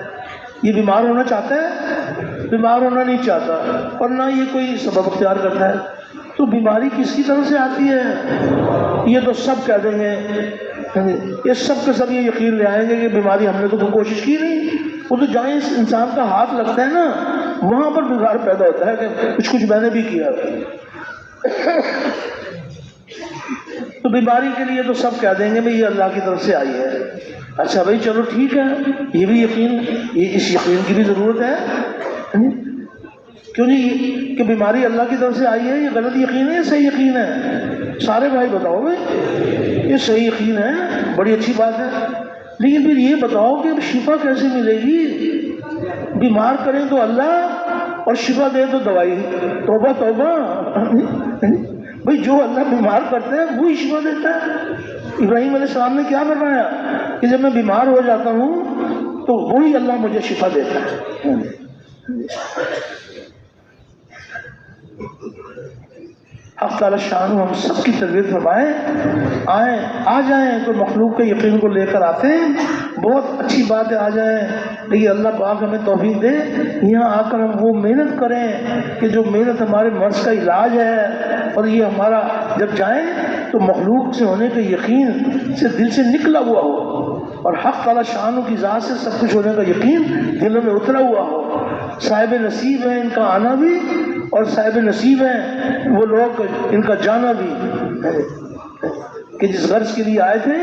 یہ بیمار ہونا چاہتا ہے؟ بیمار ہونا نہیں چاہتا، اور نہ یہ کوئی سبب اختیار کرتا ہے۔ تو بیماری کس کی طرف سے آتی ہے؟ یہ تو سب کہہ دیں گے، یہ سب کے سب یہ یقین لے آئیں گے کہ بیماری ہم نے تو کوئی کوشش کی نہیں، وہ تو جہاں اس انسان کا ہاتھ لگتا ہے نا وہاں پر بگاڑ پیدا ہوتا ہے کہ کچھ میں نے بھی کیا۔ تو بیماری کے لیے تو سب کہہ دیں گے بھئی یہ اللہ کی طرف سے آئی ہے۔ اچھا بھائی چلو ٹھیک ہے، یہ بھی یقین، اس یقین کی بھی ضرورت ہے، کیوں نہیں کہ بیماری اللہ کی طرف سے آئی ہے؟ یہ غلط یقین ہے یا صحیح یقین ہے؟ سارے بھائی بتاؤ بھائی، یہ صحیح یقین ہے، بڑی اچھی بات ہے، لیکن پھر یہ بتاؤ کہ اب شفا کیسے ملے گی؟ بیمار کریں تو اللہ اور شفا دے تو دوائی، توبہ توبہ بھئی جو اللہ بیمار کرتا ہے وہی شفا دیتا ہے۔ ابراہیم علیہ السلام نے کیا فرمایا کہ جب میں بیمار ہو جاتا ہوں تو وہی اللہ مجھے شفا دیتا ہے۔ حق تعالی شان ہم سب کی تربیت فرمائیں، آ جائیں تو مخلوق کے یقین کو لے کر آتے ہیں، بہت اچھی بات ہے، آ جائیں، لیکن اللہ پاک ہمیں توفیق دے یہاں آ کر ہم وہ محنت کریں کہ جو محنت ہمارے مرض کا علاج ہے، اور یہ ہمارا جب جائیں تو مخلوق سے ہونے کے یقین سے دل سے نکلا ہوا ہو، اور حق تعالی شان کی ذات سے سب کچھ ہونے کا یقین دلوں میں اترا ہوا ہو۔ صاحب نصیب ہے ان کا آنا بھی، اور صاحب نصیب ہیں وہ لوگ ان کا جانا بھی، کہ جس غرض کے لیے آئے تھے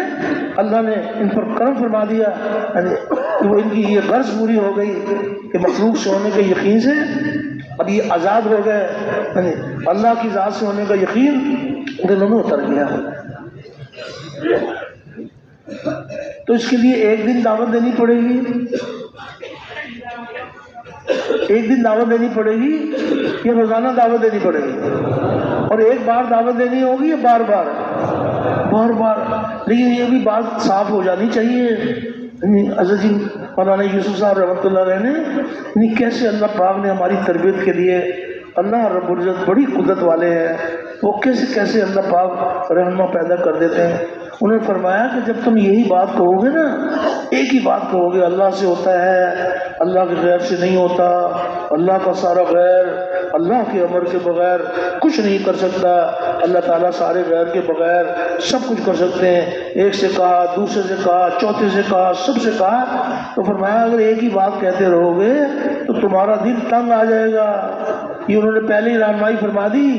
اللہ نے ان پر کرم فرما دیا کہ وہ ان کی یہ غرض پوری ہو گئی کہ مخلوق سے ہونے کے یقین سے اب یہ آزاد ہو گئے، اللہ کی ذات سے ہونے کا یقین دلوں میں اتر گیا۔ تو اس کے لیے ایک دن دعوت دینی پڑے گی، ایک دن دعوت دینی پڑے گی یا روزانہ دعوت دینی پڑے گی؟ اور ایک بار دعوت دینی ہوگی یا بار بار؟ بار بار. لیکن یہ بھی بات صاف ہو جانی چاہیے. حضرت جی مولانا یوسف صاحب رحمۃ اللہ علیہ نے کیسے اللہ پاک نے ہماری تربیت کے لیے، اللہ رب العزت بڑی قدرت والے ہیں، وہ کیسے اللہ پاک رہنما پیدا کر دیتے ہیں. انہوں نے فرمایا کہ جب تم یہی بات کہو گے نا، ایک ہی بات کہو گے، اللہ سے ہوتا ہے، اللہ کے غیر سے نہیں ہوتا، اللہ کا سارا غیر اللہ کے امر کے بغیر کچھ نہیں کر سکتا، اللہ تعالیٰ سارے غیر کے بغیر سب کچھ کر سکتے ہیں. ایک سے کہا، دوسرے سے کہا، چوتھے سے کہا، سب سے کہا. تو فرمایا اگر ایک ہی بات کہتے رہو گے تو تمہارا دل تنگ آ جائے گا. یہ انہوں نے پہلے ہی رہنمائی فرما دی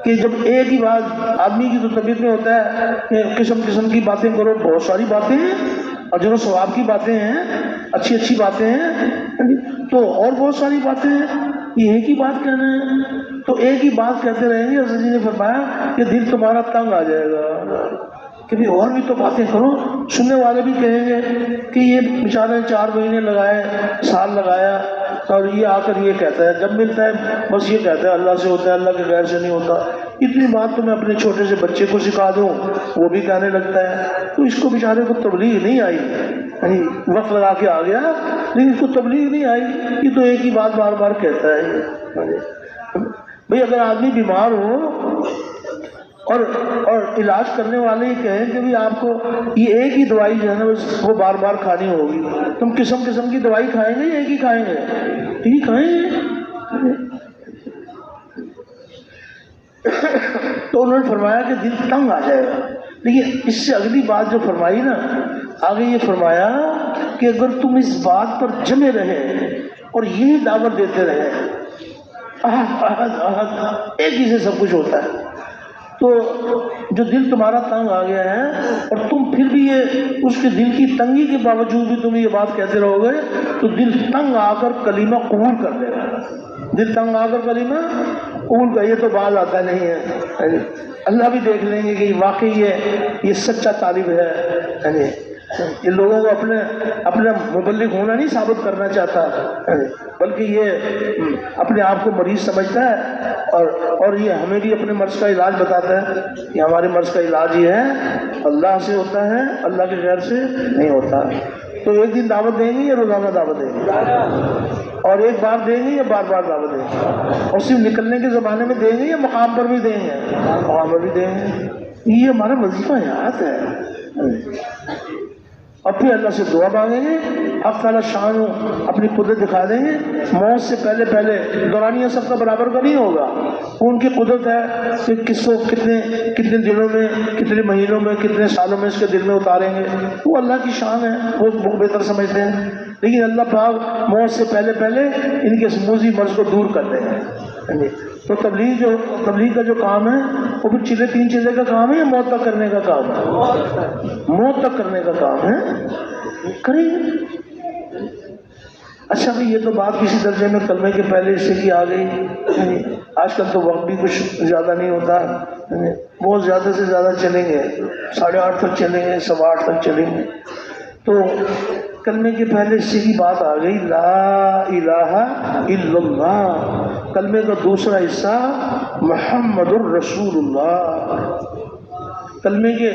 کہ جب ایک ہی بات، آدمی کی تو طبیعت میں ہوتا ہے کہ قسم قسم کی باتیں کرو، بہت ساری باتیں ہیں، اجر و ثواب کی باتیں ہیں، اچھی اچھی باتیں ہیں، تو اور بہت ساری باتیں ہیں، یہ ایک ہی بات کہنا ہے. تو ایک ہی بات کہتے رہیں گے. حضرت جی نے فرمایا کہ دل تمہارا تنگ آ جائے گا کہ بھی اور بھی تو باتیں کرو. سننے والے بھی کہیں گے کہ یہ بیچارے 4 مہینے لگائے، سال لگایا، اور یہ آ کر یہ کہتا ہے، جب ملتا ہے بس یہ کہتا ہے اللہ سے ہوتا ہے، اللہ کے غیر سے نہیں ہوتا. اتنی بات تو میں اپنے چھوٹے سے بچے کو سکھا دوں وہ بھی کہنے لگتا ہے. تو اس کو بیچارے کو تبلیغ نہیں آئی، یعنی وقت لگا کے آ گیا لیکن اس کو تبلیغ نہیں آئی. یہ تو ایک ہی بات بار بار کہتا ہے. بھئی اگر آدمی بیمار ہو اور علاج کرنے والے یہ کہیں کہ بھی آپ کو یہ ایک ہی دوائی جو ہے نا وہ بار بار کھانی ہوگی، تم قسم قسم کی دوائی کھائیں گے یا ایک ہی کھائیں گے؟ ایک ہی کھائیں گے. تو انہوں نے فرمایا کہ دل تنگ آ جائے گا. لیکن اس سے اگلی بات جو فرمائی نا، آگے یہ فرمایا کہ اگر تم اس بات پر جمے رہے اور یہی دعوت دیتے رہے، ایک ہی سے سب کچھ ہوتا ہے، تو جو دل تمہارا تنگ آ گیا ہے اور تم پھر بھی یہ اس کے دل کی تنگی کے باوجود بھی تم یہ بات کہتے رہو گے تو دل تنگ آ کر کلمہ قبول کر لے گا. دل تنگ آ کر کلمہ قبول کا یہ تو باز آتا نہیں ہے. اللہ بھی دیکھ لیں گے کہ واقعی یہ سچا طالب ہے. یہ لوگوں کو اپنا مبلغ ہونا نہیں ثابت کرنا چاہتا، بلکہ یہ اپنے آپ کو مریض سمجھتا ہے اور یہ ہمیں بھی اپنے مرض کا علاج بتاتا ہے کہ ہمارے مرض کا علاج یہ ہے، اللہ سے ہوتا ہے، اللہ کے غیر سے نہیں ہوتا. تو ایک دن دعوت دیں گے یا روزانہ دعوت دیں گے؟ اور ایک بار دیں گے یا بار بار دعوت دیں گے؟ اور صرف نکلنے کے زمانے میں دیں گے یا مقام پر بھی دیں گے؟ مقام پر بھی دیں گے. یہ ہمارا وظیفہ حیات ہے. اور پھر اللہ سے دعا مانگیں گے، حق تعالیٰ شان اپنی قدرت دکھا دیں گے. موت سے پہلے دورانیہ سب کا برابر کا نہیں ہوگا. ان کی قدرت ہے کہ کس کو کتنے دنوں میں، کتنے مہینوں میں، کتنے سالوں میں اس کے دل میں اتاریں گے، وہ اللہ کی شان ہے، وہ بہتر سمجھتے ہیں. لیکن اللہ پاک موت سے پہلے ان کے موذی مرض کو دور کر دیں گے. تو تبلیغ کا جو کام ہے وہ پھر چلے 3 چلے کا کام ہے یا موت تک کرنے کا کام ہے؟ موت تک کرنے کا کام ہے، کریں گے. اچھا بھائی یہ تو بات کسی درجے میں کلمے کے پہلے اس سے کی آ گئی. آج کل تو وقت بھی کچھ زیادہ نہیں ہوتا، بہت زیادہ سے زیادہ چلیں گے، 8:30 تک چلیں گے، 8:15 تک چلیں گے. تو کلمے کے پہلے اس سے کی بات آ گئی، لا الہ الا اللہ. کلمے کا دوسرا حصہ محمد الرسول اللہ. کلمے کے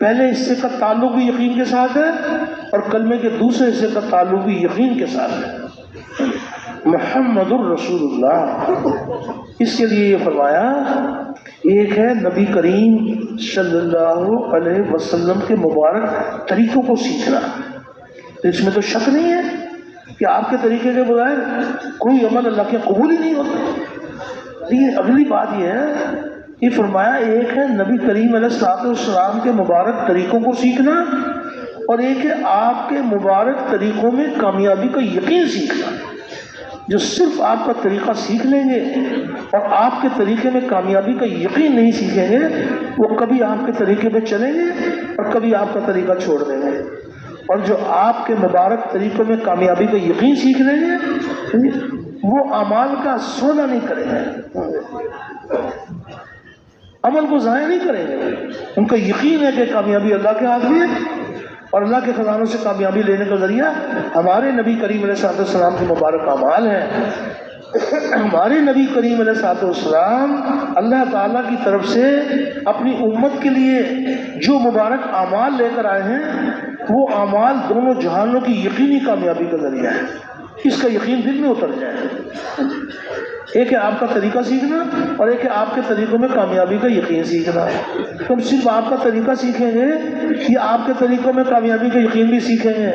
پہلے حصے کا تعلق بھی یقین کے ساتھ ہے اور کلمے کے دوسرے حصے کا تعلق بھی یقین کے ساتھ ہے. محمد الرسول اللہ. اس کے لیے یہ فرمایا، ایک ہے نبی کریم صلی اللہ علیہ وسلم کے مبارک طریقوں کو سیکھنا. اس میں تو شک نہیں ہے کہ آپ کے طریقے کے بغیر کوئی عمل اللہ کے قبول ہی نہیں ہوتا. لیکن اگلی بات یہ ہے، یہ فرمایا ایک ہے نبی کریم علیہ السلام کے مبارک طریقوں کو سیکھنا اور ایک ہے آپ کے مبارک طریقوں میں کامیابی کا یقین سیکھنا. جو صرف آپ کا طریقہ سیکھ لیں گے اور آپ کے طریقے میں کامیابی کا یقین نہیں سیکھیں گے، وہ کبھی آپ کے طریقے پہ چلیں گے اور کبھی آپ کا طریقہ چھوڑ دیں گے. اور جو آپ کے مبارک طریقوں میں کامیابی کا یقین سیکھ لیں گے وہ اعمال کا سودا نہیں کریں گے، عمل کو ضائع نہیں کریں گے. ان کا یقین ہے کہ کامیابی اللہ کے ہاتھ میں ہے اور اللہ کے خزانوں سے کامیابی لینے کا ذریعہ ہمارے نبی کریم علیہ السلام کے مبارک اعمال ہیں. ہمارے نبی کریم علیہ السلام اللہ تعالیٰ کی طرف سے اپنی امت کے لیے جو مبارک اعمال لے کر آئے ہیں، وہ اعمال دونوں جہانوں کی یقینی کامیابی کا ذریعہ ہے۔ اس کا یقین دل میں اتر جائے۔ ایک ہے آپ کا طریقہ سیکھنا، اور ایک ہے آپ کے طریقوں میں کامیابی کا یقین سیکھنا۔ تم صرف آپ کا طریقہ سیکھیں گے یا آپ کے طریقوں میں کامیابی کا یقین بھی سیکھیں گے؟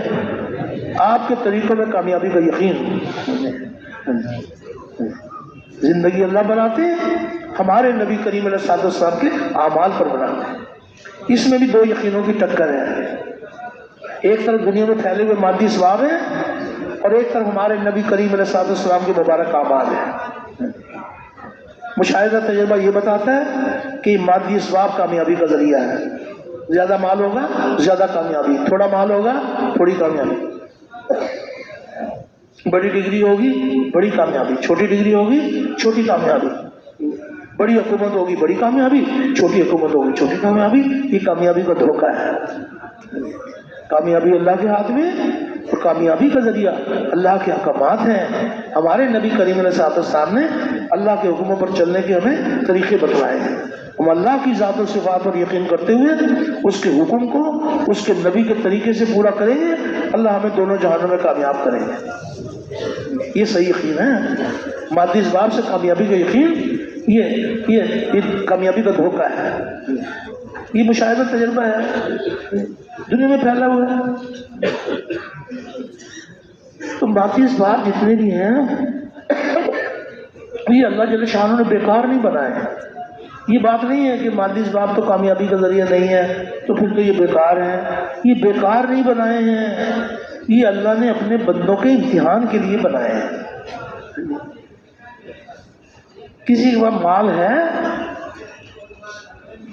آپ کے طریقوں میں کامیابی کا یقین۔ زندگی اللہ بناتے ہیں، ہمارے نبی کریم علیہ السلام کے اعمال پر بناتے ہیں۔ اس میں بھی دو یقینوں کی ٹکر ہے، ایک طرف دنیا میں پھیلے ہوئے مادی اسباب ہیں، اور ایک طرف ہمارے نبی کریم علیہ السلام کے مبارک اعمال ہیں۔ مشاہدہ تجربہ یہ بتاتا ہے کہ مادی اسباب کامیابی کا ذریعہ ہے۔ زیادہ مال ہوگا زیادہ کامیابی، تھوڑا مال ہوگا تھوڑی کامیابی، بڑی ڈگری ہوگی بڑی کامیابی، چھوٹی ڈگری ہوگی چھوٹی کامیابی، بڑی حکومت ہوگی بڑی کامیابی، چھوٹی حکومت ہوگی چھوٹی کامیابی۔ یہ کامیابی کا دھوکہ ہے۔ کامیابی اللہ کے ہاتھ میں، اور کامیابی کا ذریعہ اللہ کے احکامات ہیں۔ ہمارے نبی کریم علیہ السلام نے اللہ کے حکموں پر چلنے کے ہمیں طریقے بتلائے ہیں۔ ہم اللہ کی ذات و صفات پر یقین کرتے ہوئے اس کے حکم کو اس کے نبی کے طریقے سے پورا کریں گے، اللہ ہمیں دونوں جہانوں میں کامیاب کریں گے۔ یہ صحیح یقین ہے۔ مادی اسباب سے کامیابی کا یقین یہ کامیابی کا دھوکہ ہے۔ یہ مشاہدہ تجربہ ہے، دنیا میں پھیلا ہوا ہے۔ تو مادی اسباب جتنے بھی ہیں یہ اللہ جل شانہ نے بیکار نہیں بنائے ہیں۔ یہ بات نہیں ہے کہ مادی اسباب تو کامیابی کا ذریعہ نہیں ہے تو پھر تو یہ بیکار ہیں۔ یہ بیکار نہیں بنائے ہیں، یہ اللہ نے اپنے بندوں کے امتحان کے لیے بنائے ہیں۔ کسی کے پاس مال ہے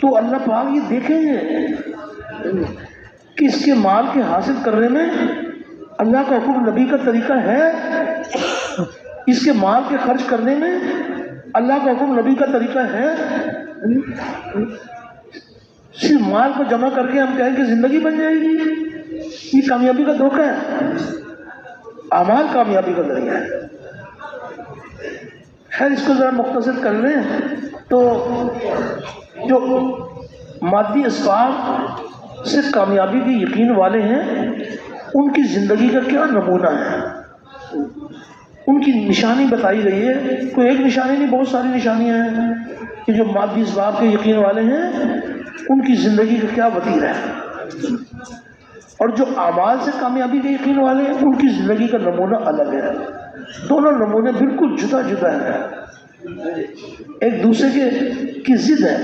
تو اللہ پاک یہ دیکھیں گے کہ اس کے مال کے حاصل کرنے میں اللہ کا حکم نبی کا طریقہ ہے، اس کے مال کے خرچ کرنے میں اللہ کا حکم نبی کا طریقہ ہے۔ صرف مال کو جمع کر کے ہم کہیں کہ زندگی بن جائے گی، یہ کامیابی کا دھوکہ ہے۔ اعمال کامیابی کا ذریعہ ہے۔ خیر اس کو ذرا مختصر کر لیں تو جو مادی اسباب سے کامیابی کے یقین والے ہیں ان کی زندگی کا کیا نمونہ ہے، ان کی نشانی بتائی گئی ہے۔ کوئی ایک نشانی نہیں، بہت ساری نشانیاں ہیں کہ جو مادی اسباب کے یقین والے ہیں ان کی زندگی کا کیا وتیرہ ہے، اور جو اعمال سے کامیابی کے یقین والے ہیں ان کی زندگی کا نمونہ الگ ہے۔ دونوں نمونے بالکل جدا جدا ہیں، ایک دوسرے کی ضد ہے۔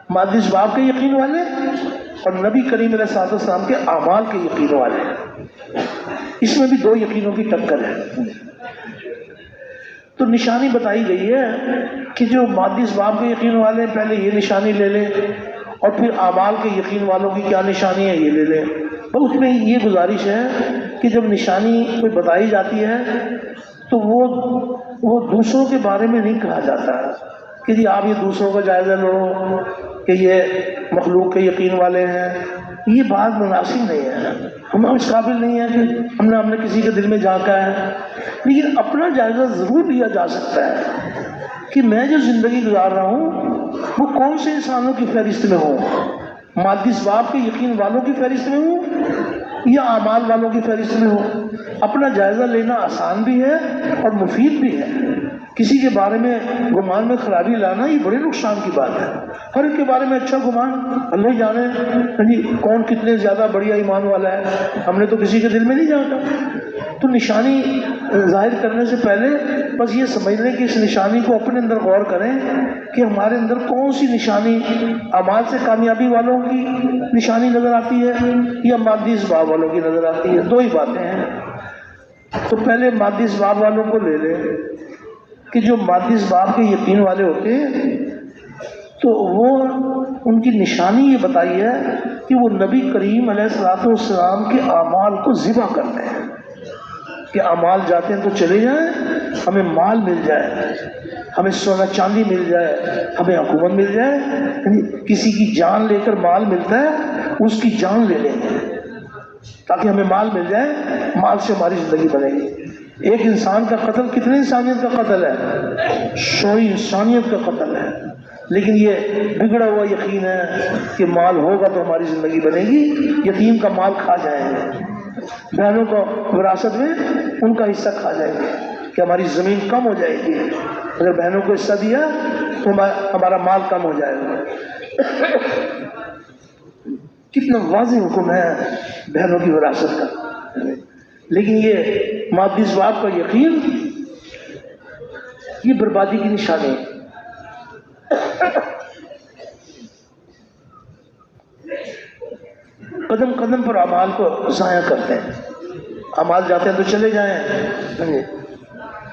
مادی اسباب کے یقین والے اور نبی کریم علیہ السلام کے اعمال کے یقین والے، اس میں بھی دو یقینوں کی ٹکر ہے۔ تو نشانی بتائی گئی ہے کہ جو مادی اسباب کے یقین والے ہیں پہلے یہ نشانی لے لیں، اور پھر اعمال کے یقین والوں کی کیا نشانی ہے یہ لے لیں۔ اور اس میں یہ گزارش ہے کہ جب نشانی کوئی بتائی جاتی ہے تو وہ دوسروں کے بارے میں نہیں کہا جاتا کہ جی آپ یہ دوسروں کا جائزہ لو کہ یہ مخلوق کے یقین والے ہیں، یہ بات مناسب نہیں ہے۔ ہم اس قابل نہیں ہیں کہ ہم نے کسی کے دل میں جھانکا ہے، لیکن اپنا جائزہ ضرور لیا جا سکتا ہے کہ میں جو زندگی گزار رہا ہوں وہ کون سے انسانوں کی فہرست میں ہوں، مادی اسباب کے یقین والوں کی فہرست میں ہوں یا اعمال والوں کی فہرست میں ہوں۔ اپنا جائزہ لینا آسان بھی ہے اور مفید بھی ہے۔ کسی کے بارے میں گمان میں خرابی لانا یہ بڑے نقصان کی بات ہے۔ ہر ایک کے بارے میں اچھا گمان، اللہ جانے جی کون کتنے زیادہ بڑھیا ایمان والا ہے، ہم نے تو کسی کے دل میں نہیں جھانکا۔ تو نشانی ظاہر کرنے سے پہلے بس یہ سمجھ لیں کہ اس نشانی کو اپنے اندر غور کریں کہ ہمارے اندر کون سی نشانی اعمال سے کامیابی والوں کی نشانی نظر آتی ہے یا مادی اسباب والوں کی نظر آتی ہے۔ دو ہی باتیں ہیں۔ تو پہلے مادی اسباب والوں کو لے لیں کہ جو مادی اسباب کے یقین والے ہوتے ہیں تو وہ ان کی نشانی یہ بتائی ہے کہ وہ نبی کریم علیہ السلام کے اعمال کو ذبح کرتے ہیں کہ اعمال جاتے ہیں تو چلے جائیں، ہمیں مال مل جائے، ہمیں سونا چاندی مل جائے، ہمیں حکومت مل جائے۔ یعنی کسی کی جان لے کر مال ملتا ہے، اس کی جان لے لیں گے تاکہ ہمیں مال مل جائے، مال سے ہماری زندگی بنے گی۔ ایک انسان کا قتل کتنے انسانیت کا قتل ہے؟ 100 انسانیت کا قتل ہے. لیکن یہ بگڑا ہوا یقین ہے کہ مال ہوگا تو ہماری زندگی بنے گی، یتیم کا مال کھا جائیں گے، بہنوں کو وراثت میں ان کا حصہ کھا جائیں گے کہ ہماری زمین کم ہو جائے گی، اگر بہنوں کو حصہ دیا تو ہمارا مال کم ہو جائے گا. کتنا واضح حکم ہے بہنوں کی وراثت کا. لیکن یہ مادی اسباب کا یقین یہ بربادی کی نشانی ہے. قدم قدم پر اعمال کو ضائع کرتے ہیں. اعمال جاتے ہیں تو چلے جائیں،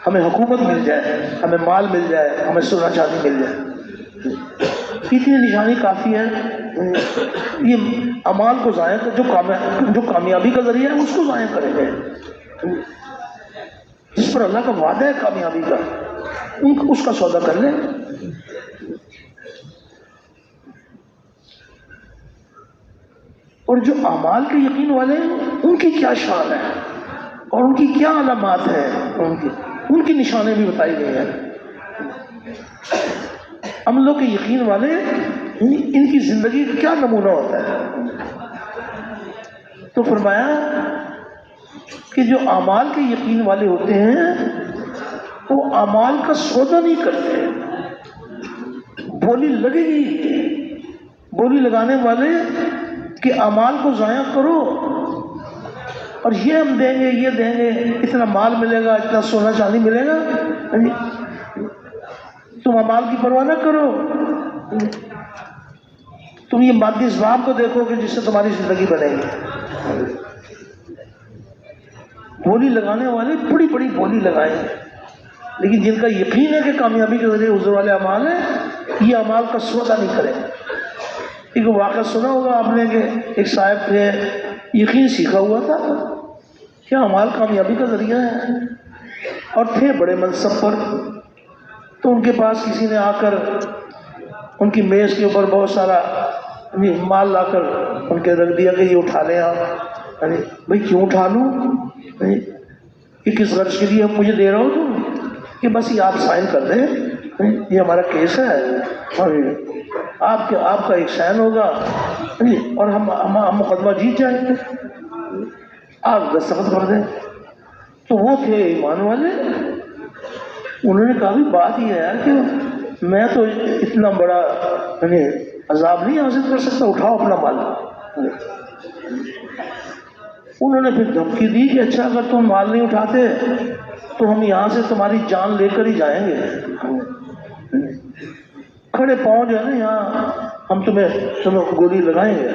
ہمیں حکومت مل جائے، ہمیں مال مل جائے، ہمیں سونا چاندی مل جائے، اتنی نشانی کافی ہے. یہ اعمال کو ضائع کر جو کامیابی کا ذریعہ ہے اس کو ضائع کریں گے. جس پر اللہ کا وعدہ ہے کامیابی کا اس کا سودا کر لیں. اور جو اعمال کے یقین والے ہیں ان کی کیا شان ہے اور ان کی کیا علامات ہیں، ان کی نشانیں بھی بتائی گئی ہیں. عملوں کے یقین والے ان کی زندگی کا کیا نمونہ ہوتا ہے. تو فرمایا کہ جو اعمال کے یقین والے ہوتے ہیں وہ اعمال کا سودا نہیں کرتے. بولی لگے گی، بولی لگانے والے کہ اعمال کو ضائع کرو اور یہ ہم دیں گے، یہ دیں گے، اتنا مال ملے گا، اتنا سونا چاندی ملے گا. تم اعمال کی پرواہ نہ کرو، تم یہ مادی اسباب کو دیکھو کہ جس سے تمہاری زندگی بنے گی. بولی لگانے والے بڑی بڑی بولی لگائیں، لیکن جن کا یقین ہے کہ کامیابی کے ذریعے حضور والے اعمال ہیں، یہ اعمال کا سودا نہیں کریں. ایک واقعہ سنا ہوگا آپ نے کہ ایک صاحب نے یقین سیکھا ہوا تھا کہ اعمال کامیابی کا ذریعہ ہے اور تھے بڑے منصب پر. تو ان کے پاس کسی نے آ کر ان کی میز کے اوپر بہت سارا مال لا کر ان کے رکھ دیا کہ یہ اٹھا لیں آپ. بھائی کیوں اٹھا لوں، یہ کس غرض کے لیے مجھے دے رہا ہو تم، کہ بس یہ آپ سائن کر دیں، یہ ہمارا کیس ہے اور آپ کا ایک سائن ہوگا اور ہم مقدمہ جیت جائیں گے، آپ دستخط کر دیں. تو وہ تھے ایمان والے. انہوں نے کہا بھی بات یہ ہے کہ میں تو اتنا بڑا عذاب نہیں حاصل کر سکتا، اٹھاؤ اپنا مال. انہوں نے پھر دھمکی دی کہ اچھا اگر تم مال نہیں اٹھاتے تو ہم یہاں سے تمہاری جان لے کر ہی جائیں گے، کھڑے پاؤں جو ہے نا یہاں ہم تمہیں گولی لگائیں گے.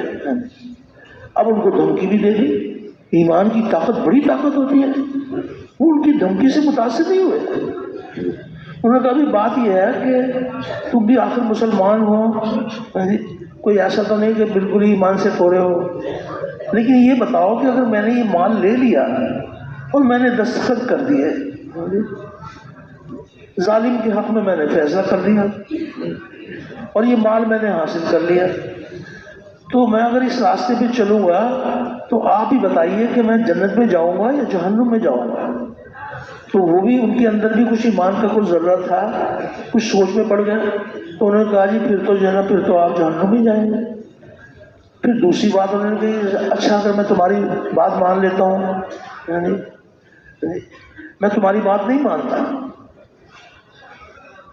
اب ان کو دھمکی بھی دے دی. ایمان کی طاقت بڑی طاقت ہوتی ہے. وہ ان کی دھمکی سے متاثر نہیں ہوئے. انہوں نے کہا بھی بات یہ ہے کہ تم بھی آخر مسلمان ہو، کوئی ایسا تو نہیں کہ بالکل ہی ایمان سے تھوڑے ہو، لیکن یہ بتاؤ کہ اگر میں نے یہ مال لے لیا اور میں نے دستخط کر دیے، ظالم کے حق میں میں نے فیصلہ کر دیا اور یہ مال میں نے حاصل کر لیا، تو میں اگر اس راستے پہ چلوں گا تو آپ ہی بتائیے کہ میں جنت میں جاؤں گا یا جہنم میں جاؤں گا. تو وہ بھی ان کے اندر بھی کچھ ایمان کا کوئی ذرہ تھا، کچھ سوچ میں پڑ گئے. تو انہوں نے کہا جی پھر تو جو ہے نا پھر تو آپ جہنم ہی جائیں گے. پھر دوسری بات انہوں نے کہی اچھا اگر میں تمہاری بات مان لیتا ہوں، یعنی میں تمہاری بات نہیں مانتا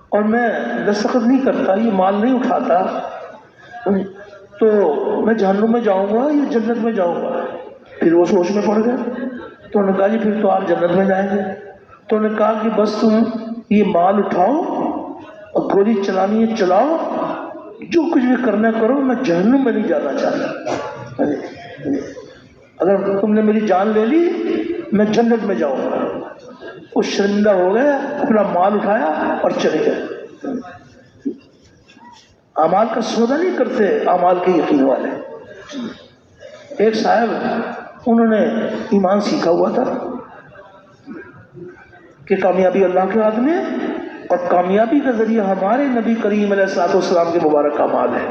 اور میں دستخط نہیں کرتا، یہ مال نہیں اٹھاتا، تو میں جہنم میں جاؤں گا یا جنت میں جاؤں گا. پھر وہ سوچ میں پڑ گئے. تو انہوں نے کہا جی پھر تو آپ جنت میں جائیں گے. تو انہوں نے کہا کہ بس تم یہ مال اٹھاؤ اور گولی چلانی ہے چلاؤ، جو کچھ بھی کرنا کرو، میں جہنم میں نہیں جانا چاہتا. اگر تم نے میری جان لے لی میں جنت میں جاؤں گا. وہ شرمندہ ہو گئے، اپنا مال اٹھایا اور چلے گئے. اعمال کا سودا نہیں کرتے اعمال کے یقین والے. ایک صاحب انہوں نے ایمان سیکھا ہوا تھا کہ کامیابی اللہ کے ہاتھ میں، اور کامیابی کا ذریعہ ہمارے نبی کریم علیہ الصلوۃ والسلام کے مبارک اعمال ہے.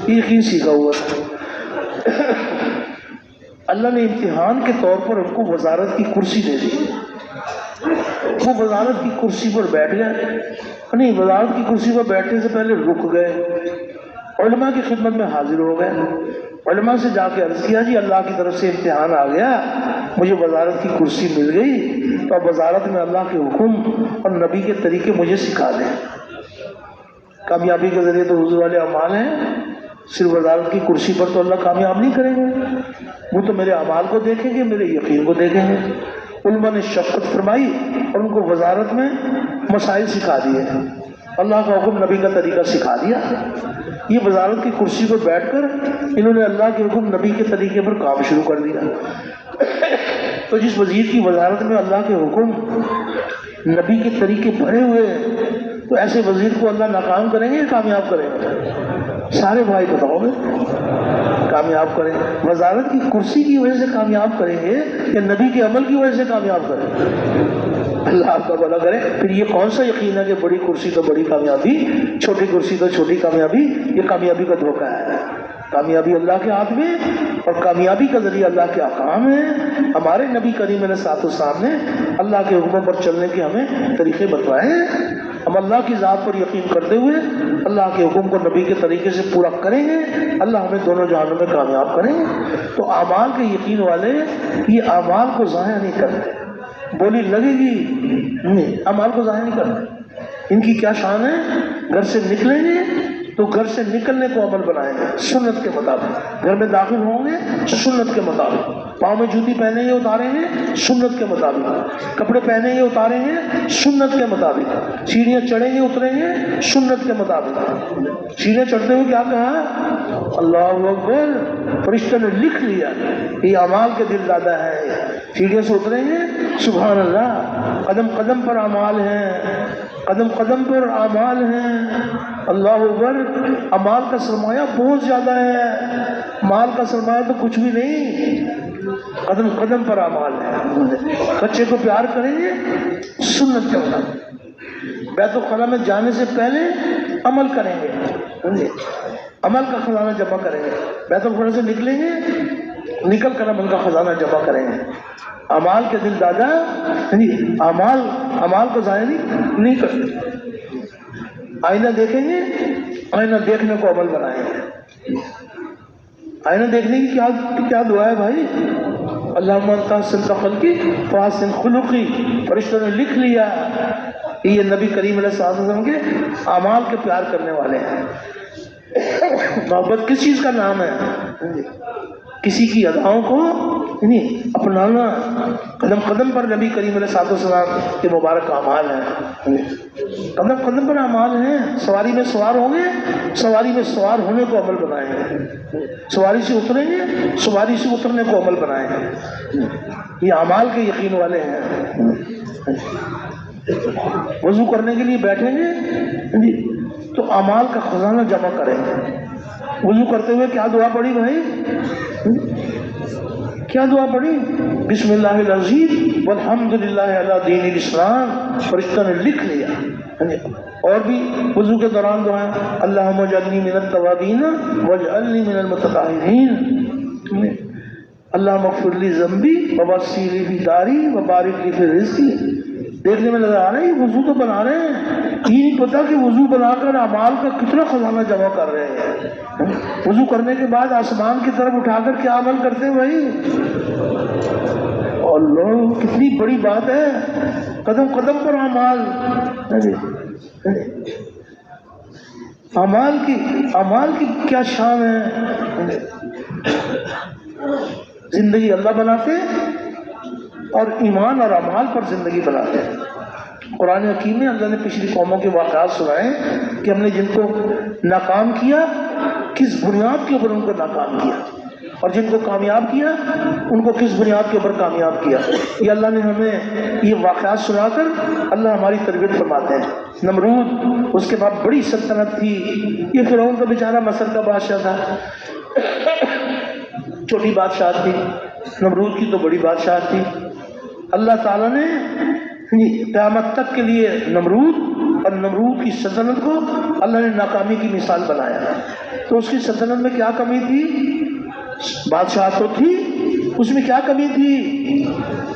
یہ یقین سیکھا ہوا تھا. اللہ نے امتحان کے طور پر ان کو وزارت کی کرسی دے دی. وہ وزارت کی کرسی پر بیٹھ گئے، نہیں وزارت کی کرسی پر بیٹھنے سے پہلے رک گئے، علماء کی خدمت میں حاضر ہو گئے، علماء سے جا کے عرض کیا جی اللہ کی طرف سے امتحان آ گیا، مجھے وزارت کی کرسی مل گئی، تو اب وزارت میں اللہ کے حکم اور نبی کے طریقے مجھے سکھا دیں۔ کامیابی کے ذریعے تو حضور والے اعمال ہیں، صرف وزارت کی کرسی پر تو اللہ کامیاب نہیں کریں گے، وہ تو میرے اعمال کو دیکھیں گے، میرے یقین کو دیکھیں گے۔ علماء نے شفقت فرمائی اور ان کو وزارت میں مسائل سکھا دیے، اللہ کا حکم نبی کا طریقہ سکھا دیا۔ یہ وزارت کی کرسی پر بیٹھ کر انہوں نے اللہ کے حکم نبی کے طریقے پر کام شروع کر دیا۔ تو جس وزیر کی وزارت میں اللہ کے حکم نبی کے طریقے بھرے ہوئے ہیں، تو ایسے وزیر کو اللہ ناکام کریں گے یا کامیاب کریں گے؟ سارے بھائی بتاؤ گے، کامیاب کریں گے۔ وزارت کی کرسی کی وجہ سے کامیاب کریں گے یا نبی کے عمل کی وجہ سے کامیاب کریں گے؟ اللہ آپ کا بھلا کرے۔ پھر یہ کون سا یقین ہے کہ بڑی کرسی تو بڑی کامیابی، چھوٹی کرسی تو چھوٹی کامیابی؟ یہ کامیابی کا دھوکہ ہے۔ کامیابی اللہ کے ہاتھ میں، اور کامیابی کا ذریعہ اللہ کے احکام ہیں۔ ہمارے نبی کریم علیہ الصلوۃ والسلام نے اللہ کے حکموں پر چلنے کے ہمیں طریقے بتوائے ہیں۔ ہم اللہ کی ذات پر یقین کرتے ہوئے اللہ کے حکم کو نبی کے طریقے سے پورا کریں گے، اللہ ہمیں دونوں جہانوں میں کامیاب کریں گے۔ تو اعمال کے یقین والے یہ اعمال کو ضائع نہیں کرتے، بولی لگے گی نہیں، اعمال کو ضائع نہیں کرتے۔ ان کی کیا شان ہے؟ گھر سے نکلیں گے تو گھر سے نکلنے کو عمل بنائیں گے سنت کے مطابق، گھر میں داخل ہوں گے سنت کے مطابق، پاؤں میں جوتی پہنیں گے اتاریں گے سنت کے مطابق، کپڑے پہنیں گے اتاریں گے سنت کے مطابق، سیڑھیاں چڑھیں گے اتریں گے سنت کے مطابق۔ سیڑھیاں چڑھتے ہوئے کیا کہا؟ اللہ اکبر، فرشتوں نے لکھ لیا یہ اعمال کے دل دادا ہے۔ سیڑھیوں سے اتریں گے سبحان اللہ، قدم قدم پر اعمال ہیں، قدم قدم پر اعمال ہیں۔ اللہ اکبر، اعمال کا سرمایہ بہت زیادہ ہے، مال کا سرمایہ تو کچھ بھی نہیں، قدم قدم پر اعمال ہے۔ بچے کو پیار کریں گے سنت کے مطابق، بیت الخلا میں جانے سے پہلے عمل کریں گے، عمل کا خزانہ جمع کریں گے، بیت الخلا سے نکلیں گے نکل کر عمل کا خزانہ جمع کریں گے۔ اعمال کے دل دادا اعمال کو ضائع نہیں کرتے۔ آئینہ دیکھیں گے، آئینہ دیکھنے کو عمل بنائیں گے۔ آئینہ دیکھنے کی کیا دعا ہے بھائی؟ اللہم انت احسنت خلقی فاحسن خلقی، فرشتوں نے لکھ لیا یہ نبی کریم علیہ الصلوۃ والسلام کے اعمال کے پیار کرنے والے ہیں۔ محبت کس چیز کا نام ہے؟ کسی کی اداؤں کو اپنانا، قدم قدم پر نبی کریم علیہ الصلوۃ والسلام کے مبارک اعمال ہیں، قدم قدم پر اعمال ہیں۔ سواری میں سوار ہوں گے، سواری میں سوار ہونے کو عمل بنائیں گے، سواری سے اتریں گے، سواری سے اترنے کو عمل بنائیں گے۔ یہ اعمال کے یقین والے ہیں۔ وضو کرنے کے لیے بیٹھیں گے تو اعمال کا خزانہ جمع کریں گے۔ وضو کرتے ہوئے کیا دعا پڑھی بھائی؟ کیا دعا پڑھی؟ بسم اللہ العظیم والحمدللہ علی دین الاسلام، فرشتوں نے لکھ لیا۔ اور بھی وضو کے دوران دعائیں، اللہم اجعلنی من التوابین واجعلنی من المتطہرین، اللہم اغفر لی ذنبی ووسع لی فی داری وبارک لی فی رزقی۔ دیکھنے میں نظر آ رہے ہیں وضو تو بنا رہے ہیں، یہ نہیں پتا کہ وضو بنا کر اعمال کا کتنا خزانہ جمع کر رہے ہیں۔ وضو کرنے کے بعد آسمان کی طرف اٹھا کر کیا عمل کرتے ہیں بھائی؟ اللہ، کتنی بڑی بات ہے، قدم قدم پر اعمال۔ اعمال کی کیا شان ہے۔ زندگی اللہ بناتے اور ایمان اور اعمال پر زندگی بناتے ہیں۔ قرآن حکیم میں اللہ نے پچھلی قوموں کے واقعات سنائے کہ ہم نے جن کو ناکام کیا کس بنیاد کے اوپر ان کو ناکام کیا، اور جن کو کامیاب کیا ان کو کس بنیاد کے اوپر کامیاب کیا۔ یہ اللہ نے ہمیں یہ واقعات سنا کر اللہ ہماری تربیت فرماتے ہیں۔ نمرود، اس کے بعد بڑی سلطنت تھی، یہ فرعون کا بیچارہ مصر کا بادشاہ تھا، چھوٹی بادشاہ تھی، نمرود کی تو بڑی بادشاہ تھی۔ اللہ تعالیٰ نے قیامت تک کے لیے نمرود اور نمرود کی سلطنت کو اللہ نے ناکامی کی مثال بنایا۔ تو اس کی سلطنت میں کیا کمی تھی؟ بادشاہ تو تھی اس میں کیا کمی تھی؟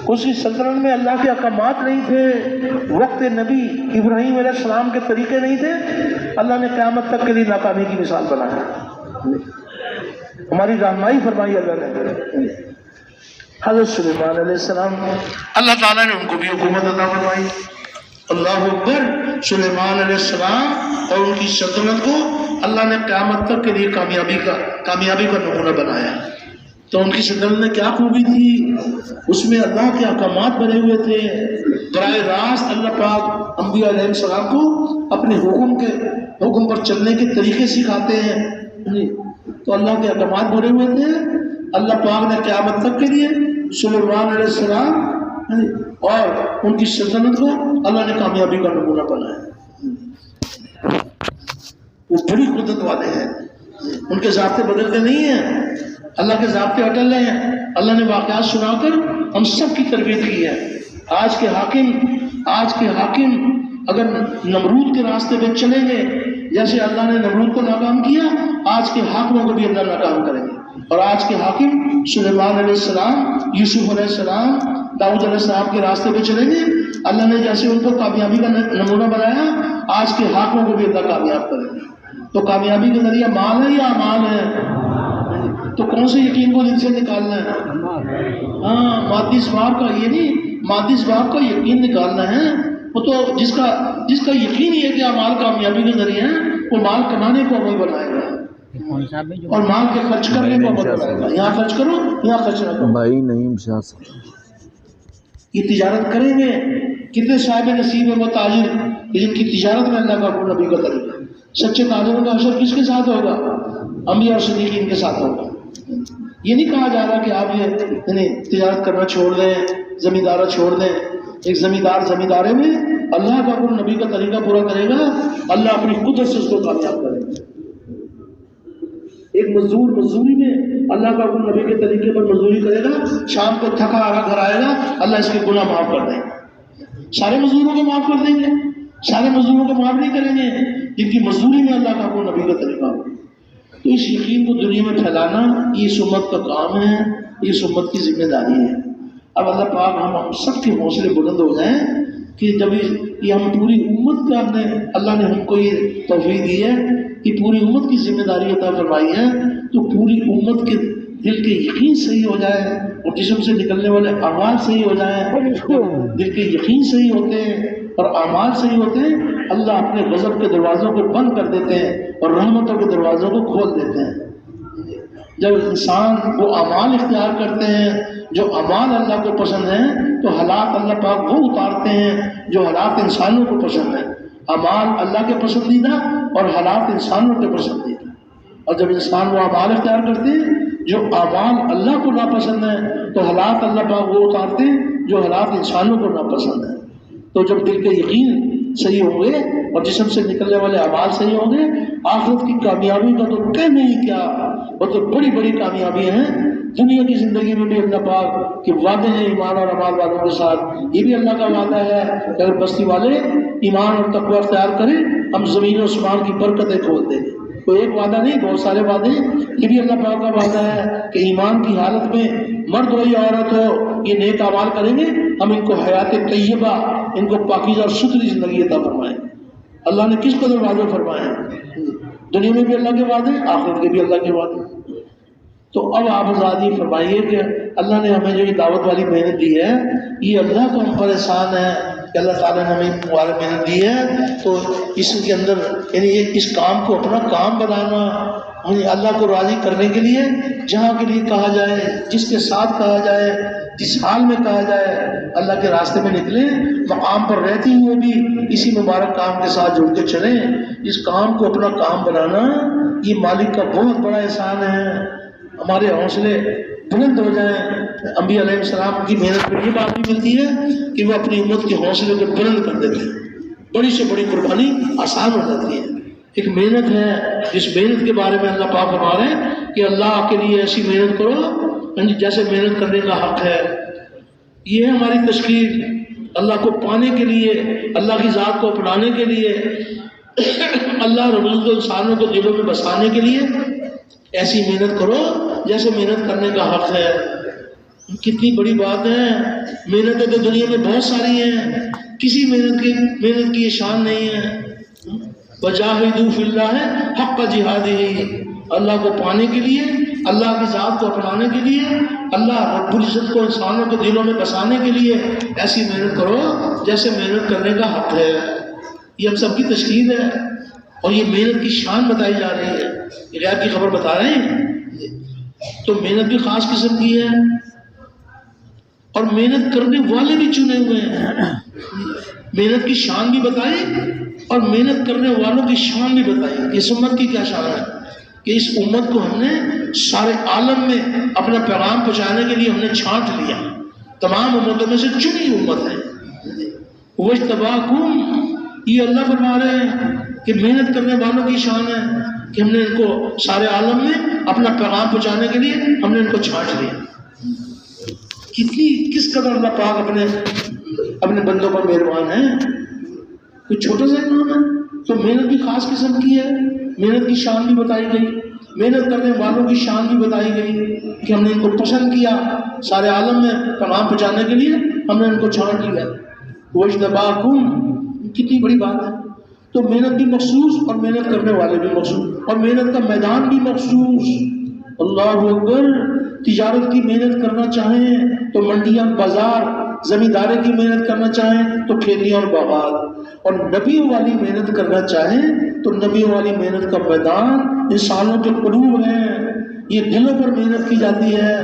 اس کی سلطنت میں اللہ کے احکامات نہیں تھے، وقت نبی ابراہیم علیہ السلام کے طریقے نہیں تھے، اللہ نے قیامت تک کے لیے ناکامی کی مثال بنایا، ہماری رہنمائی فرمائی اللہ نے۔ حضرت سلیمان علیہ السلام اللہ تعالیٰ نے ان کو بھی حکومت عطا فرمائی، اللہ اکبر۔ سلیمان علیہ السلام اور ان کی سلطنت کو اللہ نے قیامت تک کے لیے کامیابی کا نمونہ بنایا۔ تو ان کی سلطنت میں کیا خوبی تھی؟ اس میں اللہ کے احکامات بنے ہوئے تھے، براہ راست اللہ پاک انبیاء علیہ السلام کو اپنے حکم پر چلنے کے طریقے سکھاتے ہیں۔ تو اللہ کے احکامات بنے ہوئے تھے، اللہ پاک نے قیامت تک کے لیے سلیمان علیہ السلام اور ان کی سلطنت کو اللہ نے کامیابی کا نمونہ بنایا۔ وہ بڑی قدرت والے ہیں، ان کے ضابطے بدلتے نہیں ہیں، اللہ کے ضابطے اٹل ہیں۔ اللہ نے واقعات سنا کر ہم سب کی تربیت کی ہے۔ آج کے حاکم اگر نمرود کے راستے پہ چلیں گے، جیسے اللہ نے نمرود کو ناکام کیا، آج کے حاکموں کو بھی اللہ ناکام کریں گے۔ اور آج کے حاکم سلیمان علیہ السلام، یوسف علیہ السلام، داؤد علیہ السلام کے راستے پہ چلیں گے، اللہ نے جیسے ان کو کامیابی کا نمونہ بنایا، آج کے حاکموں کو بھی اللہ کامیاب کریں گے۔ تو کامیابی کا ذریعہ مال ہے یا اعمال ہے؟ تو کون سے یقین کو دل سے نکالنا ہے؟ ہاں، مادی اسباب کا یہ نہیں، مادی اسباب کا یقین نکالنا ہے۔ وہ تو جس کا یقین یہ ہے کہ اعمال کامیابی کا ذریعہ ہے، وہ مال کمانے کو عمل بنائے گا اور مال کے خرچ کرنے کو عمل بنائے گا۔ یہاں خرچ کرو، یہاں خرچ نہ کرو۔ بھائی نہیں یہ تجارت کریں گے، کتنے صاحب نصیب ہے وہ تاجر جن کی تجارت میں اللہ کا حکم نبی کا طریقہ۔ سچے تاجروں کا حشر کس کے ساتھ ہوگا؟ انبیاء اور صدیقین کے ساتھ ہوگا۔ یہ نہیں کہا جا رہا کہ آپ یہ تجارت کرنا چھوڑ دیں، زمیندارہ چھوڑ دیں۔ ایک زمیندار زمیندارے میں اللہ کا حکم نبی کا طریقہ پورا کرے گا، اللہ اپنی قدرت سے اس کو کامیاب کرے گا۔ ایک مزدور مزدوری میں اللہ کا حکم نبی کے طریقے پر مزدوری کرے گا، شام کو تھکا ہارا گھر آئے گا، اللہ اس کے گناہ معاف کر دیں گے۔ سارے مزدوروں کو معاف کر دیں گے؟ سارے مزدوروں کو معاف نہیں کریں گے جن کی مزدوری میں اللہ کا حکم نبی کا طریقہ ہو۔ تو اس یقین کو دنیا میں پھیلانا یہ اس امت کا کام ہے، یہ اس امت کی ذمہ داری ہے۔ اب اللہ پاک ہم سب کے حوصلے بلند ہو جائیں کہ جب یہ ہم پوری امت کا اللہ نے ہم کو یہ توفیق دی ہے کہ پوری امت کی ذمہ داری عطا فرمائی ہے، تو پوری امت کے دل کے یقین صحیح ہو جائے اور جسم سے نکلنے والے اعمال صحیح ہو جائیں، دل کے یقین صحیح ہوتے ہیں اور اعمال صحیح ہوتے ہیں، اللہ اپنے غضب کے دروازوں کو بند کر دیتے ہیں اور رحمتوں کے دروازوں کو کھول دیتے ہیں۔ جب انسان وہ اعمال اختیار کرتے ہیں جو اعمال اللہ کو پسند ہیں، تو حالات اللہ پاک وہ اتارتے ہیں جو حالات انسانوں کو پسند ہیں۔ اعمال اللہ کے پسندیدہ اور حالات انسانوں کے پسندیدہ۔ اور جب انسان وہ اعمال اختیار کرتے ہیں جو اعمال اللہ کو ناپسند ہیں، تو حالات اللہ پاک وہ اتارتے ہیں جو حالات انسانوں کو ناپسند ہیں۔ تو جب دل کے یقین صحیح ہوں گے اور جسم سے نکلنے والے اعمال صحیح ہوں گے، آخرت کی کامیابی کا تو کہنا ہی کیا، وہ تو بڑی بڑی کامیابیاں ہیں۔ دنیا کی زندگی میں بھی اللہ پاک کے وعدے ہیں ایمان اور اعمال والوں کے ساتھ۔ یہ بھی اللہ کا وعدہ ہے کہ اگر بستی والے ایمان اور تقوی اختیار کریں، ہم زمین و آسمان کی برکتیں کھول دیں گے۔ کوئی ایک وعدہ نہیں، بہت سارے وعدے ہیں۔ یہ بھی اللہ پاک کا وعدہ ہے کہ ایمان کی حالت میں مرد ہو یا عورت ہو، یہ نیک اعمال کریں گے، ہم ان کو حیات طیبہ، ان کو پاکیزہ اور ستھری زندگی عطا فرمائیں۔ اللہ نے کس قدر وعدے فرمائے ہیں، دنیا میں بھی اللہ کے وعدے، آخرت کے بھی اللہ کے وعدے۔ تو اب آپ حضرات یہ فرمائیے کہ اللہ نے ہمیں جو یہ دعوت والی محنت دی ہے، یہ اللہ کا ہم پر احسان ہے کہ اللہ تعالیٰ نے ہمیں مبارک محنت دی ہے۔ تو اس کے اندر یعنی اس کام کو اپنا کام بنانا، اللہ کو راضی کرنے کے لیے جہاں کے لیے کہا جائے، جس کے ساتھ کہا جائے، جس حال میں کہا جائے، اللہ کے راستے میں نکلیں، مقام پر رہتے ہوئے بھی اسی مبارک کام کے ساتھ جڑ کے چلیں۔ اس کام کو اپنا کام بنانا یہ مالک کا بہت بڑا احسان ہے۔ ہمارے حوصلے بلند ہو جائیں۔ انبیاء علیہ السلام کی محنت پر یہ بات بھی ملتی ہے کہ وہ اپنی امت کے حوصلے کو بلند کر دیتے ہیں، بڑی سے بڑی قربانی آسان ہو جاتی ہے۔ ایک محنت ہے جس محنت کے بارے میں اللہ پاک فرما رہے ہیں کہ اللہ کے لیے ایسی محنت کرو جیسے محنت کرنے کا حق ہے۔ یہ ہے ہماری تشکیل، اللہ کو پانے کے لیے، اللہ کی ذات کو اپنانے کے لیے، اللہ رب العزت انسانوں کو دلوں میں بسانے کے لیے ایسی محنت کرو جیسے محنت کرنے کا حق ہے۔ کتنی بڑی بات ہے. محنتیں تو دنیا میں بہت ساری ہیں، کسی محنت کی یہ شان نہیں ہے. وجاہدوا فی اللہ حق جہادہ، اللہ کو پانے کے لیے، اللہ کی ذات کو اپنانے کے لیے، اللہ رب العزت کو انسانوں کے دلوں میں بسانے کے لیے ایسی محنت کرو جیسے محنت کرنے کا حق ہے. یہ ہم سب کی تشکیل ہے، اور یہ محنت کی شان بتائی جا رہی ہے. یہ غیب کی خبر بتا رہے ہیں. تو محنت بھی خاص قسم کی ہے، اور محنت کرنے والے بھی چنے ہوئے ہیں. محنت کی شان بھی بتائی اور محنت کرنے والوں کی شان بھی بتائی. اس امت کی کیا شان ہے کہ اس امت کو ہم نے سارے عالم میں اپنا پیغام پہنچانے کے لیے ہم نے چھانٹ لیا. تمام امتوں میں سے چنی امت ہے. وَاجْتَبَاكُمْ، یہ اللہ فرما رہے ہیں کہ محنت کرنے والوں کی شان ہے کہ ہم نے ان کو سارے عالم میں اپنا پیغام پہنچانے کے لیے ہم نے ان کو چھانٹ لیا. کس قدر اللہ پاک اپنے بندوں پر مہربان ہے. کوئی چھوٹا سا کام ہے. تو محنت بھی خاص قسم کی ہے، محنت کی شان بھی بتائی گئی، محنت کرنے والوں کی شان بھی بتائی گئی کہ ہم نے ان کو پسند کیا، سارے عالم میں پیغام پہنچانے کے لیے ہم نے ان کو چھانٹ لیا. وَاجْتَبَاكُمْ، کتنی بڑی بات ہے. تو محنت بھی مخصوص اور محنت کرنے والے بھی مخصوص، اور محنت کا میدان بھی مخصوص. اللہ اکبر. تجارت کی محنت کرنا چاہیں تو منڈیاں بازار، زمینداری کی محنت کرنا چاہیں تو کھیتیاں اور باغات، اور نبیوں والی محنت کرنا چاہیں تو نبیوں والی محنت کا میدان انسانوں کے قلوب ہے. یہ دلوں پر محنت کی جاتی ہے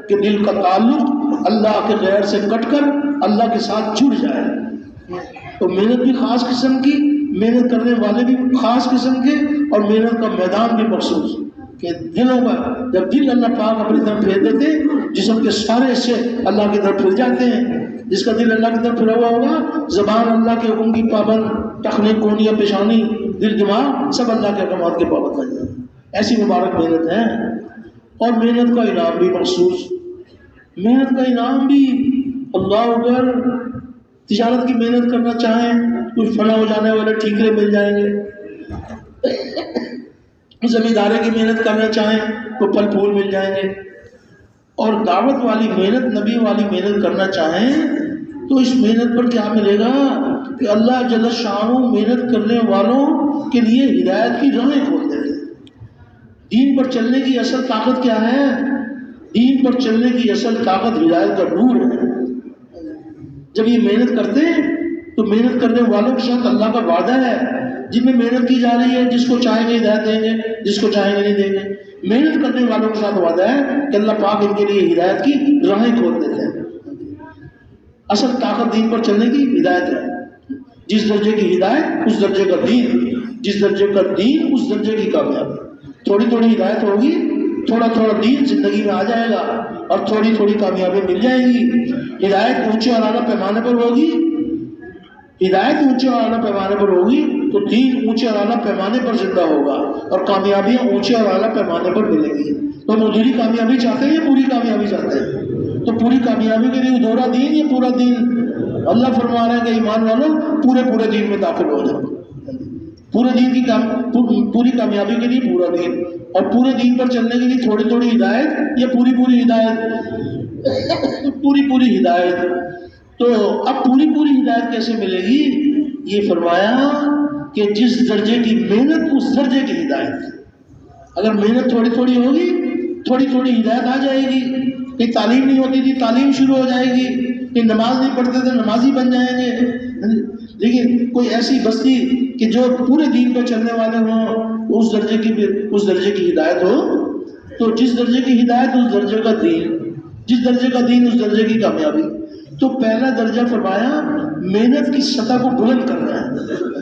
کہ دل کا تعلق اللہ کے غیر سے کٹ کر اللہ کے ساتھ جڑ جائے. تو محنت بھی خاص قسم کی، محنت کرنے والے بھی خاص قسم کے، اور محنت کا میدان بھی مخصوص کہ دلوں کا جب دل اللہ پاک اپنی طرف پھیر دیتے، جسم کے سارے حصے اللہ کی طرف پھر جاتے ہیں. جس کا دل اللہ کی طرف پھرا ہوا ہوگا، زبان اللہ کے حکم کی پابند، ٹخنے کونیاں پیشانی دل دماغ سب اللہ کے احکامات کے پابند بن جائیں. ایسی مبارک محنت ہے. اور محنت کا انعام بھی مخصوص. محنت کا انعام بھی اللہ اکبر. تجارت کی محنت کرنا چاہیں کچھ فنا ہو جانے والے ٹھیکرے مل جائیں گے. زمینداری کی محنت کرنا چاہیں تو پھل پھول مل جائیں گے. اور دعوت والی محنت، نبی والی محنت کرنا چاہیں تو اس محنت پر کیا ملے گا کہ اللہ جل شانہ محنت کرنے والوں کے لیے ہدایت کی راہیں کھول دیں گے. دین پر چلنے کی اصل طاقت کیا ہے؟ دین پر چلنے کی اصل طاقت ہدایت کا نور ہے. جب یہ محنت کرتے ہیں تو محنت کرنے والوں کے ساتھ اللہ کا وعدہ ہے. جن میں محنت کی جا رہی ہے، جس کو چاہیں گے ہدایت دیں گے، جس کو چاہیں گے نہیں دیں گے. محنت کرنے والوں کے ساتھ وعدہ ہے کہ اللہ پاک ان کے لیے ہدایت کی راہیں کھول دیتے ہیں. اصل طاقت دین پر چلنے کی ہدایت ہے. جس درجے کی ہدایت اس درجے کا دین، جس درجے کا دین اس درجے کی کامیابی. تھوڑی تھوڑی ہدایت ہوگی، تھوڑا تھوڑا دین زندگی میں آ جائے گا اور تھوڑی تھوڑی کامیابی مل جائے گی. ہدایت اونچے اور اعلیٰ پیمانے پر ہوگی، ہدایت اونچے اور اعلیٰ پیمانے پر ہوگی تو دین اونچے اور اعلیٰ پیمانے پر زندہ ہوگا اور کامیابیاں اونچے اور اعلیٰ پیمانے پر ملیں گی. تو ہم ادھوری کامیابی چاہتے ہیں یا پوری کامیابی چاہتے ہیں؟ تو پوری کامیابی کے لیے ادھورا دین یا پورا دین؟ اللہ فرما رہے ہیں کہ ایمان والوں پورے دین میں داخل ہو جاؤ. پورے دین کی پوری کامیابی کے لیے پورا دین، اور پورے دین پر چلنے کے لیے تھوڑی تھوڑی ہدایت یا پوری ہدایت؟ پوری ہدایت. تو اب پوری ہدایت کیسے ملے گی؟ یہ فرمایا کہ جس درجے کی محنت اس درجے کی ہدایت. اگر محنت تھوڑی تھوڑی ہوگی، تھوڑی تھوڑی ہدایت آ جائے گی. کہ تعلیم نہیں ہوتی تھی، تعلیم شروع ہو جائے گی. کہ نماز نہیں پڑھتے تھے، نمازی بن جائیں گے. لیکن کوئی ایسی بستی کہ جو پورے دین پر چلنے والے ہوں، اس درجے کی ہدایت ہو. تو جس درجے کی ہدایت اس درجے کا دین، جس درجے کا دین اس درجے کی کامیابی. تو پہلا درجہ فرمایا محنت کی سطح کو بلند کرنا ہے.